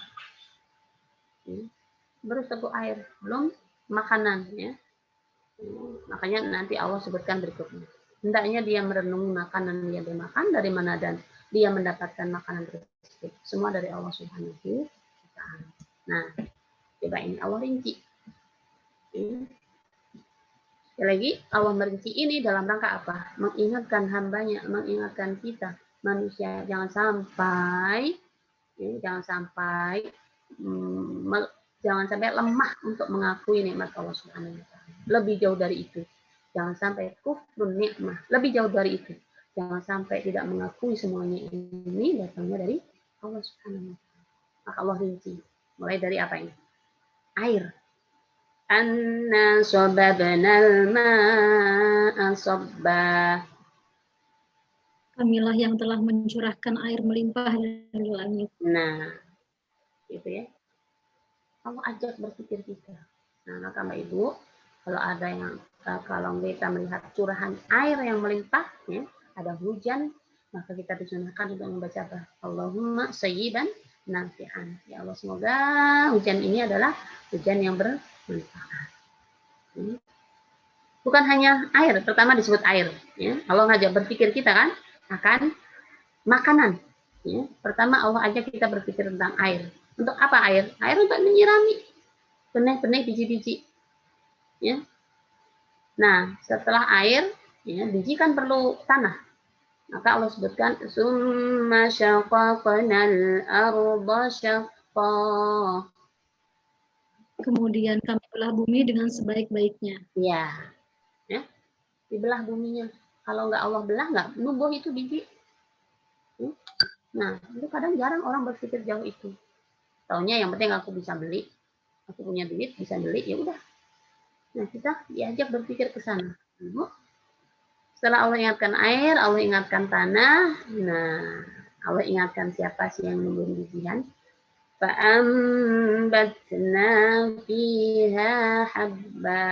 Baru teguk air, belum makanan. Ya. Makanya nanti Allah sebutkan berikutnya. Hendaknya dia merenungi makanan yang dia makan, dari mana dan dia mendapatkan makanan tersebut. Semua dari Allah Subhanahu wa taala. Nah, coba ini Allah rinci. Sekali lagi, Allah merinci ini dalam rangka apa? Mengingatkan hambanya, mengingatkan kita, manusia, jangan sampai lemah untuk mengakui nikmat Allah Subhanahu wa taala. Lebih jauh dari itu. Jangan sampai kufrun nikmah. Lebih jauh dari itu. Jangan sampai tidak mengakui semuanya ini datangnya dari Allah Subhanahu wa taala. Maka Allah rinci. Mulai dari apa ini? Air. Anna sababnal ma'a sabba. Kamilah yang telah mencurahkan air melimpah dari langit. Nah, gitu ya. Allah ajak berpikir kita. Nah, maka Mbak Ibu, kalau kita melihat curahan air yang melimpah, ya, ada hujan, maka kita disunahkan untuk membaca apa? Allahumma sayyiban nafi'an. Ya Allah, semoga hujan ini adalah hujan yang bermanfaat. Bukan hanya air, pertama disebut air. Ya. Allah ngajak berpikir kita kan akan makanan. Ya. Pertama Allah ajak kita berpikir tentang air. Untuk apa air? Air untuk menyirami benih-benih biji-biji. Ya. Nah, setelah air, ya, biji kan perlu tanah. Maka Allah sebutkan summa syaqaqnal arda syaqqa. Kemudian kami belah bumi dengan sebaik-baiknya. Ya. Ya. Dibelah buminya. Kalau nggak Allah belah, nggak numbuh itu biji. Nah, itu kadang jarang orang berpikir jauh itu. Taunya yang penting aku bisa beli, aku punya duit, bisa beli, ya udah. Nah, kita diajak berpikir ke sana. Setelah Allah ingatkan air, Allah ingatkan tanah, nah, Allah ingatkan siapa sih yang memberi bijian. فأنبتنا فيها حبا.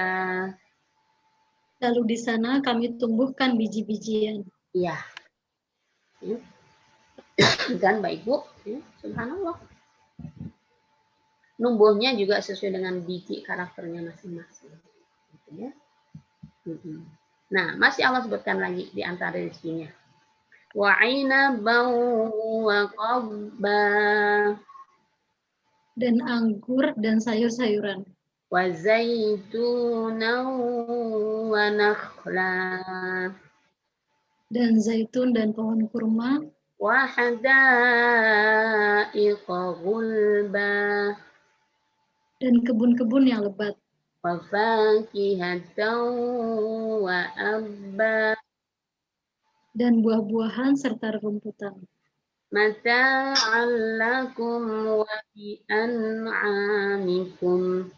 Lalu di sana kami tumbuhkan biji-bijian. Ya, kan Mbak Ibu, subhanallah. Numbuhnya juga sesuai dengan biji karakternya masing-masing. Gitu ya. Nah, masih Allah sebutkan lagi di antara rezekinya. Wa 'inaban wa qabba. Dan anggur dan sayur-sayuran. Wa zaitunan wa nakhla. Dan zaitun dan pohon kurma. Wa hadaiqa ghulba. Dan kebun-kebun yang lebat. Wa fakihatan wa abba. Dan buah-buahan serta rumputan. Mata'an lakum wa bi'an'amikum.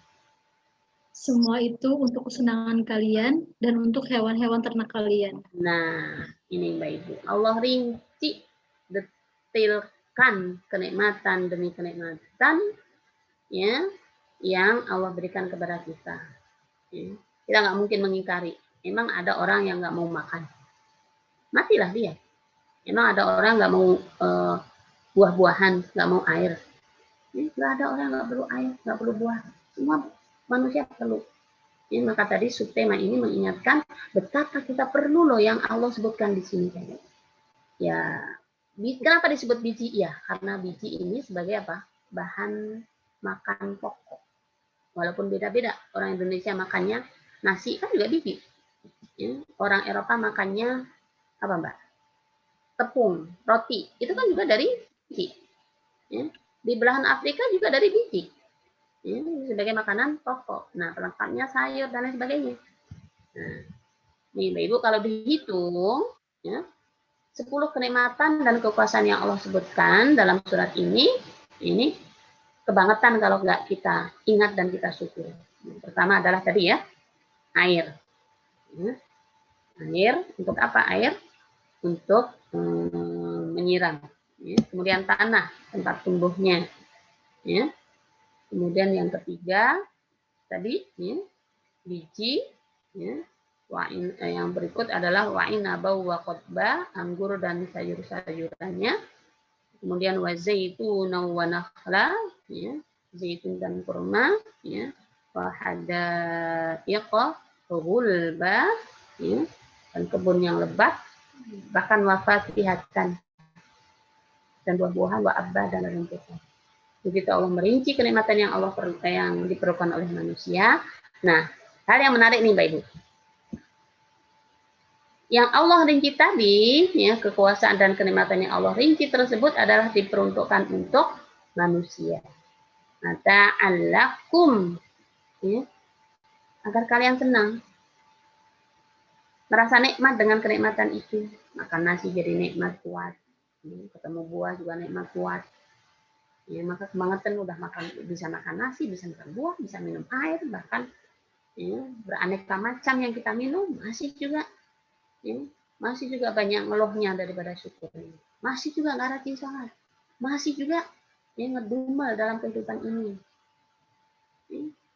Semua itu untuk kesenangan kalian dan untuk hewan-hewan ternak kalian. Nah, ini Mbak Ibu. Allah rinci, detilkan kenikmatan demi kenikmatan ya yang Allah berikan kepada kita. Ya. Kita nggak mungkin mengingkari. Emang ada orang yang nggak mau makan. Matilah dia. Emang ada orang nggak mau buah-buahan, nggak mau air. Nggak ada orang nggak perlu air, nggak perlu buah. Semua manusia perlu. Ya, maka tadi subtema ini mengingatkan betapa kita perlu loh yang Allah sebutkan di sini. Ya, kenapa disebut biji? Ya, karena biji ini sebagai apa? Bahan makan pokok. Walaupun beda-beda, orang Indonesia makannya nasi kan juga biji. Ya, orang Eropa makannya apa Mbak? Tepung, roti, itu kan juga dari biji. Ya, di belahan Afrika juga dari biji. Ya, sebagai makanan pokok. Nah, pelengkapnya sayur dan lain sebagainya. Nah, nih Mbak Ibu kalau dihitung, ya, 10 kenikmatan dan kekuasaan yang Allah sebutkan dalam surat ini kebangetan kalau nggak kita ingat dan kita syukur. Yang pertama adalah tadi ya, air. Ya, air, untuk apa air? Untuk menyiram. Ya. Kemudian tanah, tempat tumbuhnya. Ya. Kemudian yang ketiga, tadi ya, biji. Ya. Yang berikut adalah wa'inabau wa qotba, anggur dan sayur-sayurannya. Kemudian wa zaitun wa nakhla, ya, zaitun dan kurma, ya, wa hadaiqa ghulba, ya, dan kebun yang lebat, bahkan wa fakihatan dan buah-buahan wa abba dan rumputan. Begitu Allah merinci kenikmatan yang yang diperlukan oleh manusia. Nah, hal yang menarik nih Mbak Ibu. Yang Allah rinci tadi, ya, kekuasaan dan kenikmatan yang Allah rinci tersebut adalah diperuntukkan untuk manusia. Ta'allakum, ya, agar kalian senang. Merasa nikmat dengan kenikmatan itu. Makan nasi jadi nikmat kuat. Ya, ketemu buah juga nikmat kuat. Ya, maka kebangetan udah bisa makan nasi, bisa makan buah, bisa minum air, bahkan ya, beraneka macam yang kita minum masih juga. Ya, masih juga banyak ngeluhnya daripada syukurnya. Masih juga nggak rajin sholat. Masih juga yang ngedumel dalam kehidupan ini.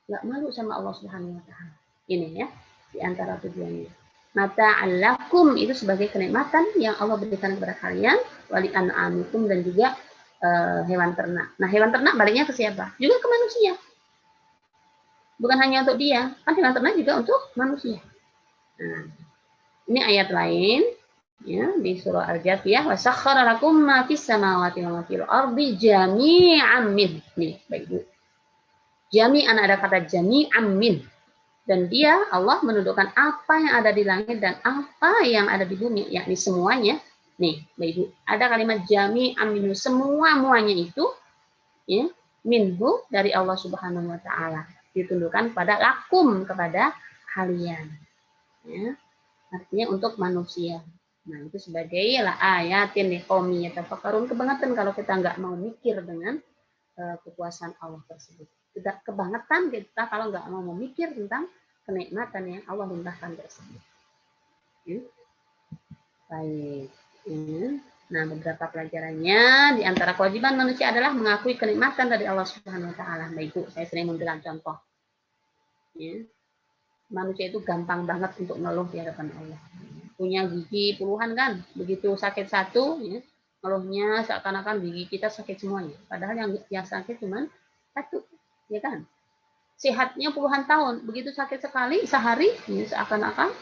Nggak malu sama Allah Subhanahu Wa Taala. Ini ya, di antara tujuannya. Mata'allakum itu sebagai kenikmatan yang Allah berikan kepada kalian, wali an'amikum dan juga hewan ternak. Nah, hewan ternak baliknya ke siapa? Juga ke manusia. Bukan hanya untuk dia, kan hewan ternak juga untuk manusia. Nah, ini ayat lain ya di surah Al-Jathiyah, wa sakhkhara lakum ma fis samawati wa ma fil ardi jami'an min. Nih, baik Bu. Jami'an ada kata jami'an min. Dan dia Allah menundukkan apa yang ada di langit dan apa yang ada di bumi, yakni semuanya. Nih, Bapak Ibu, ada kalimat jami'an minhu, semua-muanya itu ya, minhu dari Allah Subhanahu wa taala. Ditundukkan pada lakum, kepada kalian. Ya. Artinya untuk manusia. Nah, itu sebagai ayatin liqaumi yatafakkarun, kebangetan kalau kita nggak mau mikir dengan kekuasaan Allah tersebut. Tidak kebangetan kita kalau nggak mau memikir tentang kenikmatan yang Allah limpahkan tersebut. Ya. Baik. Ya. Nah, beberapa pelajarannya di antara kewajiban manusia adalah mengakui kenikmatan dari Allah Subhanahu wa taala. Nah, Ibu, saya sering memberikan contoh. Ya. Manusia itu gampang banget untuk ngeluh di hadapan Allah. Punya gigi puluhan kan, begitu sakit satu, ya, ngeluhnya seakan-akan gigi kita sakit semuanya. Padahal yang sakit cuma satu, ya kan? Sehatnya puluhan tahun, begitu sakit sekali sehari, ya, seakan-akan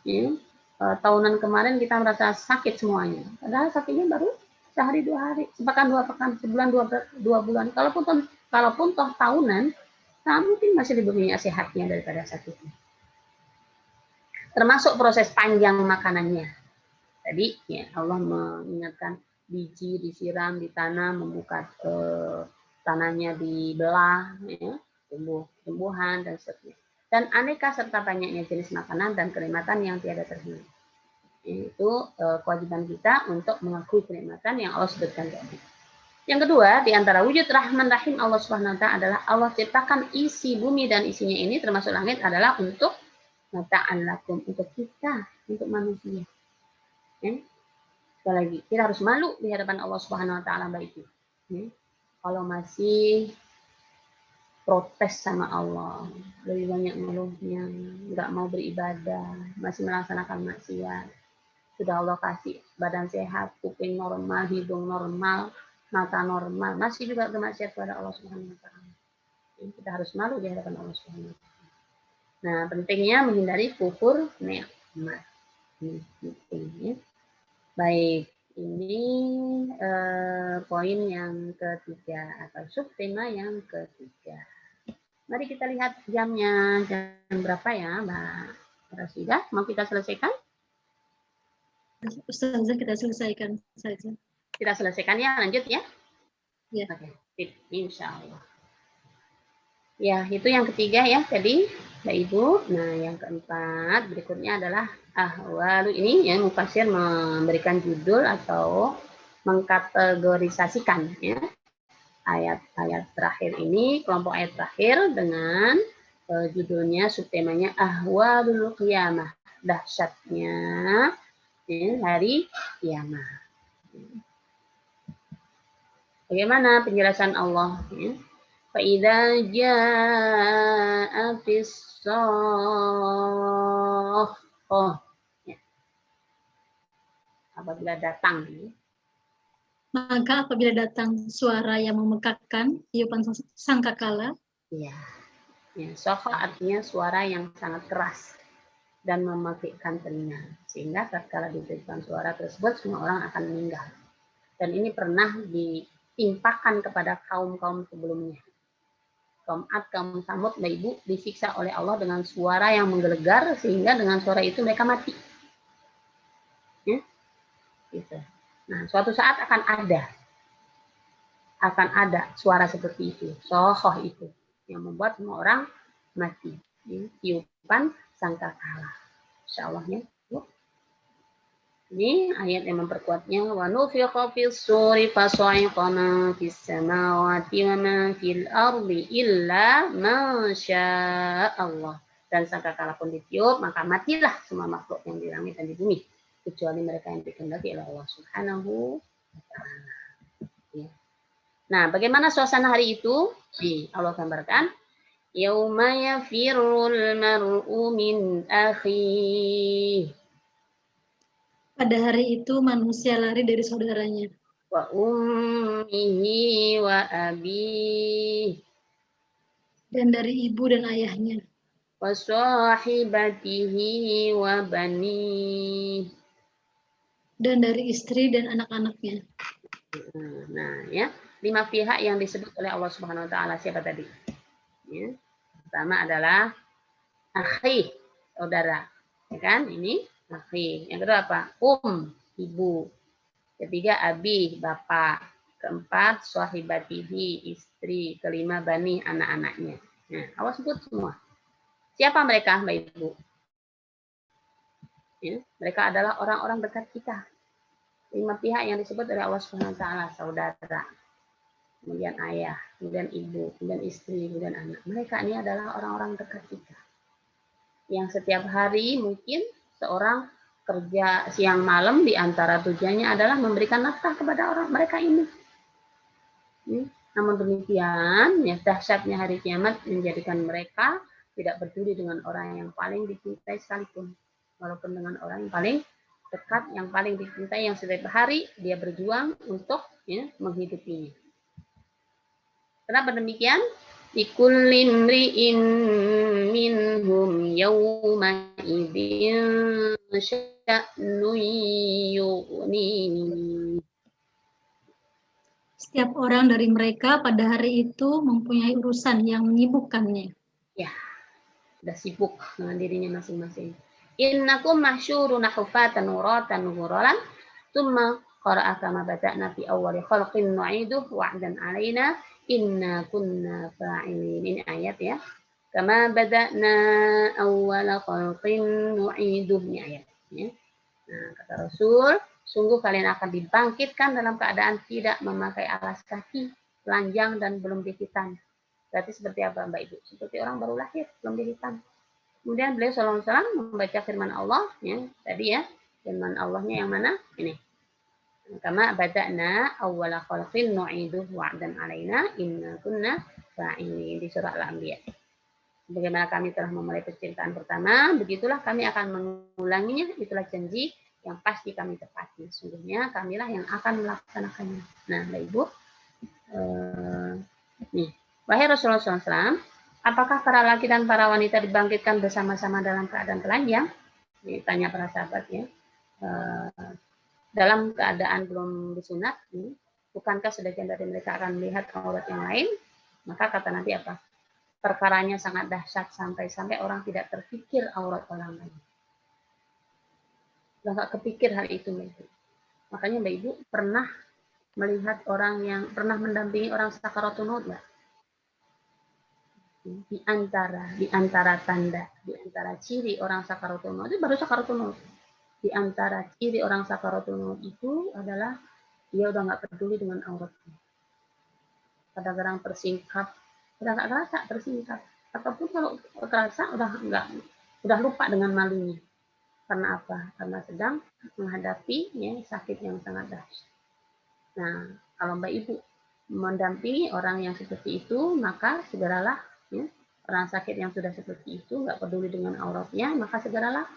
ya, tahunan kemarin kita merasa sakit semuanya. Padahal sakitnya baru sehari 2 hari, sepekan 2 pekan, sebulan 2 bulan. Kalaupun toh tahunan, nah mungkin masih lebih banyak sehatnya daripada sakitnya. Termasuk proses panjang makanannya. Tadi ya Allah mengingatkan biji disiram, ditanam, membuka tanahnya dibelah, ya, tumbuhan dan seterusnya. Dan aneka serta banyaknya jenis makanan dan kenikmatan yang tiada terhingga. Itu kewajiban kita untuk mengakui kenikmatan yang Allah sebutkan tadi. Yang kedua, di antara wujud rahman rahim Allah Subhanahu wa taala adalah Allah ciptakan isi bumi dan isinya ini termasuk langit adalah untuk mata'an lakum, untuk kita, untuk manusia. Ya. Sekali lagi, kita harus malu di hadapan Allah Subhanahu wa taala baik itu. Ya. Kalau masih protes sama Allah, lebih banyak ngeluhnya, nggak mau beribadah, masih melaksanakan maksiat. Sudah Allah kasih badan sehat, kuping normal, hidung normal, mata normal, masih juga bermaksiat kepada Allah Subhanahu wa taala. Kita harus malu di hadapan Allah Subhanahu wa taala. Nah, pentingnya menghindari kufur nikmat. Ya. Baik, ini poin yang ketiga atau subtema yang ketiga. Mari kita lihat jamnya, jam berapa ya, Mbak Rasidah? Mau kita selesaikan? Ustazah, kita selesaikan saja. Kita selesaikan ya, lanjut ya? Ya. Oke, insya Allah. Ya, itu yang ketiga ya tadi, Mbak Ibu. Nah, yang keempat berikutnya adalah ahwalu. Ini ya Mufasir memberikan judul atau mengkategorisasikan ya ayat-ayat terakhir ini, kelompok ayat terakhir dengan judulnya, subtemanya ahwalul qiyamah, dahsyatnya ya, hari kiamat. Bagaimana penjelasan Allah ya? Fa'idza ja'atis shakhah. Ya. Apabila datang. Maka apabila datang suara yang memekakkan, tiupan sangkakala. Ya. Ya, shakhah artinya suara yang sangat keras dan memekikkan telinga. Sehingga tatkala ditiupkan suara tersebut, semua orang akan meninggal. Dan ini pernah ditimpakan kepada kaum-kaum sebelumnya. Kaum Ad, kaum Samud, Mbak Ibu, disiksa oleh Allah dengan suara yang menggelegar sehingga dengan suara itu mereka mati. Ya? Gitu. Nah, suatu saat akan ada suara seperti itu, sohoh itu, yang membuat semua orang mati. Ya? Tiupan sangkakala. Insya Allah ya. Ini ayat yang memperkuatnya, wa nufiqa fis suri fasa'iqana fis samawati wa ma fil ardi illa ma Allah. Dan sangkakala pun ditiup, maka matilah semua makhluk yang di langit dan di bumi, kecuali mereka yang dikehendaki oleh Allah Subhanahu wa taala. Ya. Nah, bagaimana suasana hari itu? Allah gambarkan, yauma yafirrul mar'u min akhihi. Pada hari itu manusia lari dari saudaranya. Wa ummihi wa abi. Dan dari ibu dan ayahnya. Wa sahibatihi wa bani. Dan dari istri dan anak-anaknya. Nah, ya, 5 pihak yang disebut oleh Allah Subhanahu wa taala siapa tadi? Ya. Pertama adalah akhi, saudara. Ya kan? Ini akhi. Yang kedua apa? Ibu. Ketiga abi, bapak. Keempat sahibatihi, istri. Kelima bani, anak-anaknya. Nah, Allah sebut semua. Siapa mereka, Mbak Ibu? Ya, mereka adalah orang-orang dekat kita. 5 pihak yang disebut oleh Allah Subhanahu wa taala, saudara, kemudian ayah, kemudian ibu, kemudian istri, kemudian anak. Mereka ini adalah orang-orang dekat kita. Yang setiap hari mungkin seorang kerja siang malam di antara tujuannya adalah memberikan nafkah kepada orang mereka ini. Namun demikian, ya, dahsyatnya hari kiamat menjadikan mereka tidak peduli dengan orang yang paling dicintai sekalipun. Walaupun dengan orang yang paling dekat, yang paling dicintai, yang setiap hari dia berjuang untuk menghidupinya. Kenapa demikian? Likulli imri'in minhum yawma idzin sya'nun yughnihi. Setiap orang dari mereka pada hari itu mempunyai urusan yang menyibukkannya. Ya, sudah sibuk dengan dirinya masing-masing. Innakum mahsyuruna hufatan uratan ghuralan tsumma qara'a kama bada'na fi awwali khalqin nu'iduhu wa'dan 'alaina inna kunna fa'ilin. Ini ayat ya. Kama bada'na awwala khalqin nu'iduhu, ini ayat ya. Nah, kata Rasul, sungguh kalian akan dibangkitkan dalam keadaan tidak memakai alas kaki, telanjang dan belum dihitan. Berarti seperti apa Mbak Ibu? Seperti orang baru lahir, belum dihitan. Kemudian beliau SAW membaca firman Allah, ya, tadi ya, firman Allahnya yang mana? Ini. Kama bada'na awwala khalqin nu'iduhu wa'dan 'alaina inna kunna fa'ilin, di surah Al-Anbiya. Bagaimana kami telah memulai penciptaan pertama, begitulah kami akan mengulanginya, itulah janji yang pasti kami tepati. Sungguhnya kamilah yang akan melaksanakannya. Nah, Mbak Ibu, nih, wahai Rasulullah SAW, apakah para laki dan para wanita dibangkitkan bersama-sama dalam keadaan telanjang? Tanya para sahabat ya. Dalam keadaan belum disunat, bukankah sebagian dari mereka akan melihat aurat yang lain? Maka kata Nabi apa? Perkaranya sangat dahsyat sampai-sampai orang tidak terpikir aurat orang lain. Nggak kepikir hal itu, Mbak Ibu. Makanya Mbak Ibu pernah melihat orang yang pernah mendampingi orang sakaratul maut nggak? Di antara tanda, di antara ciri orang sakaratul maut, itu baru sakaratul maut. Di antara ciri orang sakaratul maut itu adalah dia udah nggak peduli dengan auratnya. Kadang-kadang tersingkap, udah nggak kerasa tersingkap. Ataupun kalau terasa udah lupa dengan malunya. Karena apa? Karena sedang menghadapi ya, sakit yang sangat dahsyat. Nah, kalau Mbak Ibu mendampingi orang yang seperti itu, maka segeralah ya, orang sakit yang sudah seperti itu nggak peduli dengan auratnya, maka segeralah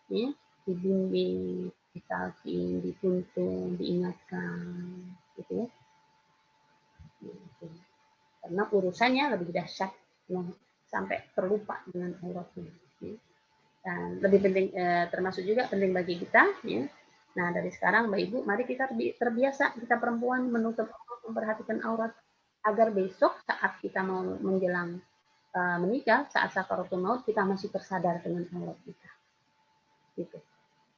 ya, dibimbing, ditalkin, dituntun, diingatkan, gitu ya. Karena urusannya lebih dahsyat, sampai terlupa dengan auratnya. Ya. Dan lebih penting, termasuk juga penting bagi kita. Ya. Nah, dari sekarang, Mbak Ibu, mari kita terbiasa, kita perempuan menutup aurat, memperhatikan aurat, agar besok saat kita mau menjelang menikah, saat sakaratul maut, kita masih tersadar dengan aurat kita. Gitu.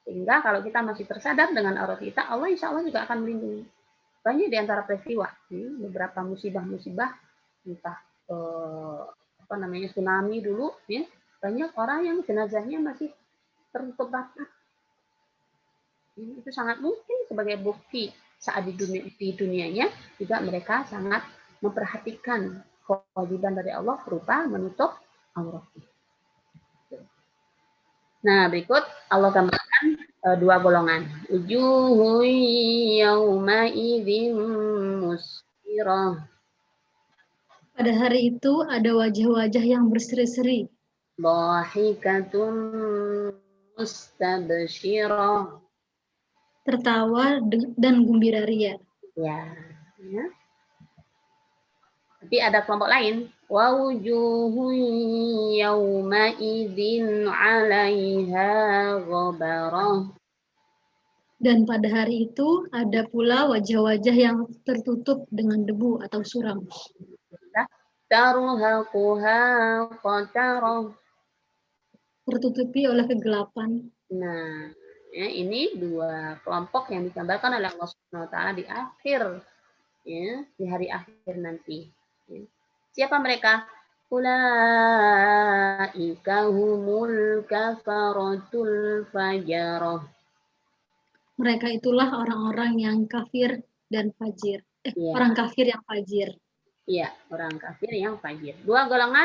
Sehingga kalau kita masih tersadar dengan aurat kita, Allah insya Allah juga akan melindungi. Banyak di antara peristiwa, beberapa musibah-musibah, entah tsunami dulu, ya, banyak orang yang jenazahnya masih tertutup rapat. Itu sangat mungkin sebagai bukti saat di dunianya juga mereka sangat memperhatikan kewajiban dari Allah berupa menutup aurat. Nah, berikut Allah gambarkan dua golongan. Wujuhun yauma idzin musfirah. Pada hari itu ada wajah-wajah yang berseri-seri. Dhahikatun mustabsyirah. Tertawa dan gembira ria. Ya. Tapi ada kelompok lain. Wa wujuhun yauma idzin 'alaiha ghabarah. Dan pada hari itu ada pula wajah-wajah yang tertutup dengan debu atau suram. Tarhaquha qatarah. Tertutupi oleh kegelapan. Nah, ya, ini dua kelompok yang digambarkan oleh Allah Subhanahu wa taala di akhir, ya, di hari akhir nanti. Ya. Siapa mereka? Ulaika humul kafaratul fajarah. Mereka itulah orang-orang yang kafir dan fajir. Ya. Orang kafir yang fajir. Iya, orang kafir yang fajir. Dua golongan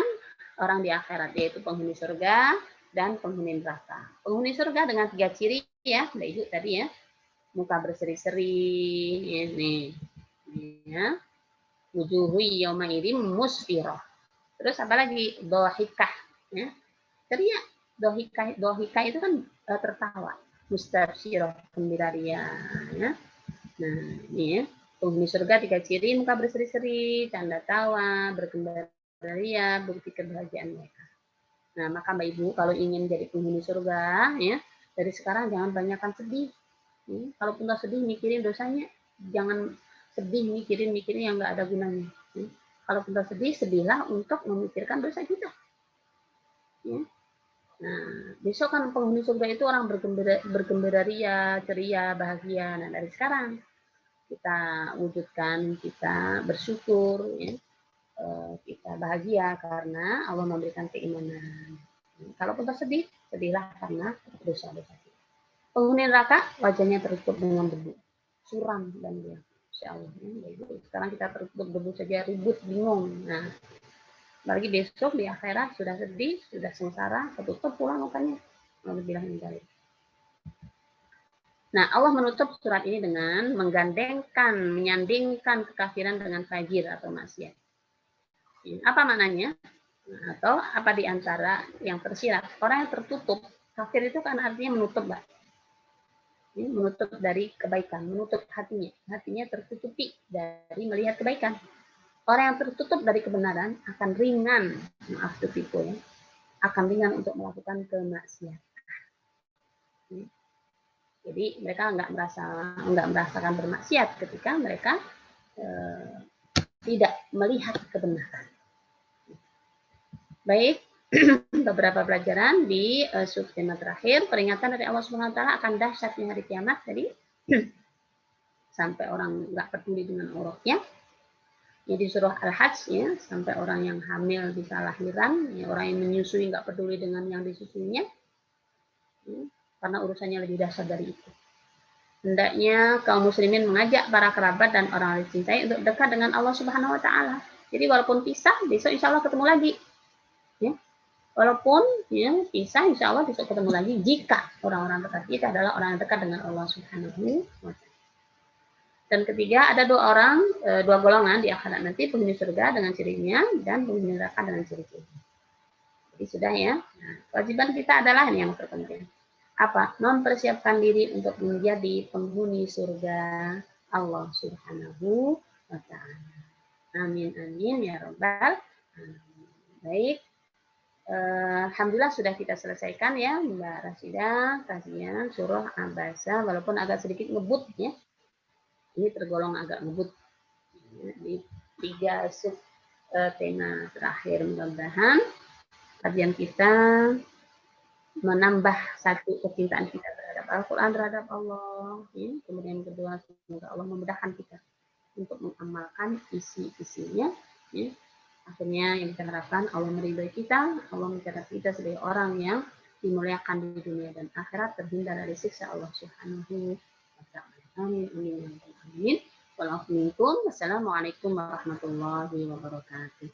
orang di akhirat, yaitu penghuni surga dan penghuni neraka. Penghuni surga dengan 3 ciri ya, Mbak Ibu tadi ya. Muka berseri-seri ini ya. Wujuhu yauma idzin musfirah. Terus apa lagi? Dohikah ya. Ceria. Dohikah itu kan tertawa. Mustabsyirah, gembira ria ya. Nah, ini ya. Penghuni surga 3 ciri, muka berseri-seri, tanda tawa, bergembira ria, bukti kebahagiaan mereka. Nah, maka Mbak Ibu kalau ingin jadi penghuni surga ya, dari sekarang jangan banyakkan sedih. Kalau pun sedih mikirin dosanya, jangan sedih mikirin yang nggak ada gunanya. Kalau pun sedih, sedihlah untuk memikirkan dosa kita. Ya. Nah, besok kan penghuni surga itu orang bergembira ria, ceria, bahagia. Nah, dari sekarang kita wujudkan, kita bersyukur, ya. Kita bahagia karena Allah memberikan keimanan. Kalau pun sedih, sedihlah karena dosa-dosa kita. Penghuni neraka wajahnya tertutup dengan debu, suram dan dia. Insya Allah. Sekarang kita tertutup debu saja ribut, bingung. Nah, apalagi besok di akhirat sudah sedih, sudah sengsara, tertutup pulang mukanya. Nah, Allah menutup surat ini dengan menyandingkan kekafiran dengan fajir atau maksiat. Apa maknanya? Atau apa di antara yang tersirat? Orang yang tertutup, kafir itu kan artinya menutup, Mbak. Menutup dari kebaikan, menutup hatinya tertutupi dari melihat kebaikan. Orang yang tertutup dari kebenaran akan ringan, maaf tuh tipu ya, akan ringan untuk melakukan kemaksiatan. Jadi mereka nggak merasakan bermaksiat ketika mereka tidak melihat kebenaran. Baik, beberapa pelajaran di subtema terakhir, peringatan dari Allah Subhanahu wa taala akan dahsyatnya hari kiamat tadi. Sampai orang nggak peduli dengan auratnya. Jadi surah Al-Hajj ya, sampai orang yang hamil bisa lahiran, ya, orang yang menyusui nggak peduli dengan yang disusuinya, ya, karena urusannya lebih dahsyat dari itu. Hendaknya kaum muslimin mengajak para kerabat dan orang yang dicintai untuk dekat dengan Allah Subhanahu wa taala. Jadi walaupun pisah, besok insya Allah ketemu lagi. Ya. Walaupun ya, pisah, insya Allah besok ketemu lagi jika orang-orang dekat kita adalah orang yang dekat dengan Allah Subhanahu wa taala. Dan ketiga, ada dua golongan di akhirat nanti, penghuni surga dengan cirinya dan penghuni neraka dengan ciri-cirinya. Jadi sudah ya. Nah, kewajiban kita adalah ini yang terpenting. Apa? Mempersiapkan diri untuk menjadi penghuni surga Allah Subhanahu wa taala. Amin amin ya rabbal alamin. Baik. Alhamdulillah sudah kita selesaikan ya Mbak Rasida kajian surah Abasa, walaupun agak sedikit ngebut ya. Ini tergolong agak ngebut di 3 sub tema terakhir. Mudah-mudahan kajian kita menambah satu kecintaan kita terhadap Al-Quran, terhadap Allah. Ya. Kemudian kedua, semoga Allah memudahkan kita untuk mengamalkan isi-isinya. Ya. Akhirnya yang kita harapkan Allah meridhai kita, Allah mencatat kita sebagai orang yang dimuliakan di dunia dan akhirat, terhindar dari siksa Allah Subhanahu wa taala. Amin amin amin. Wassalamualaikum warahmatullahi wabarakatuh.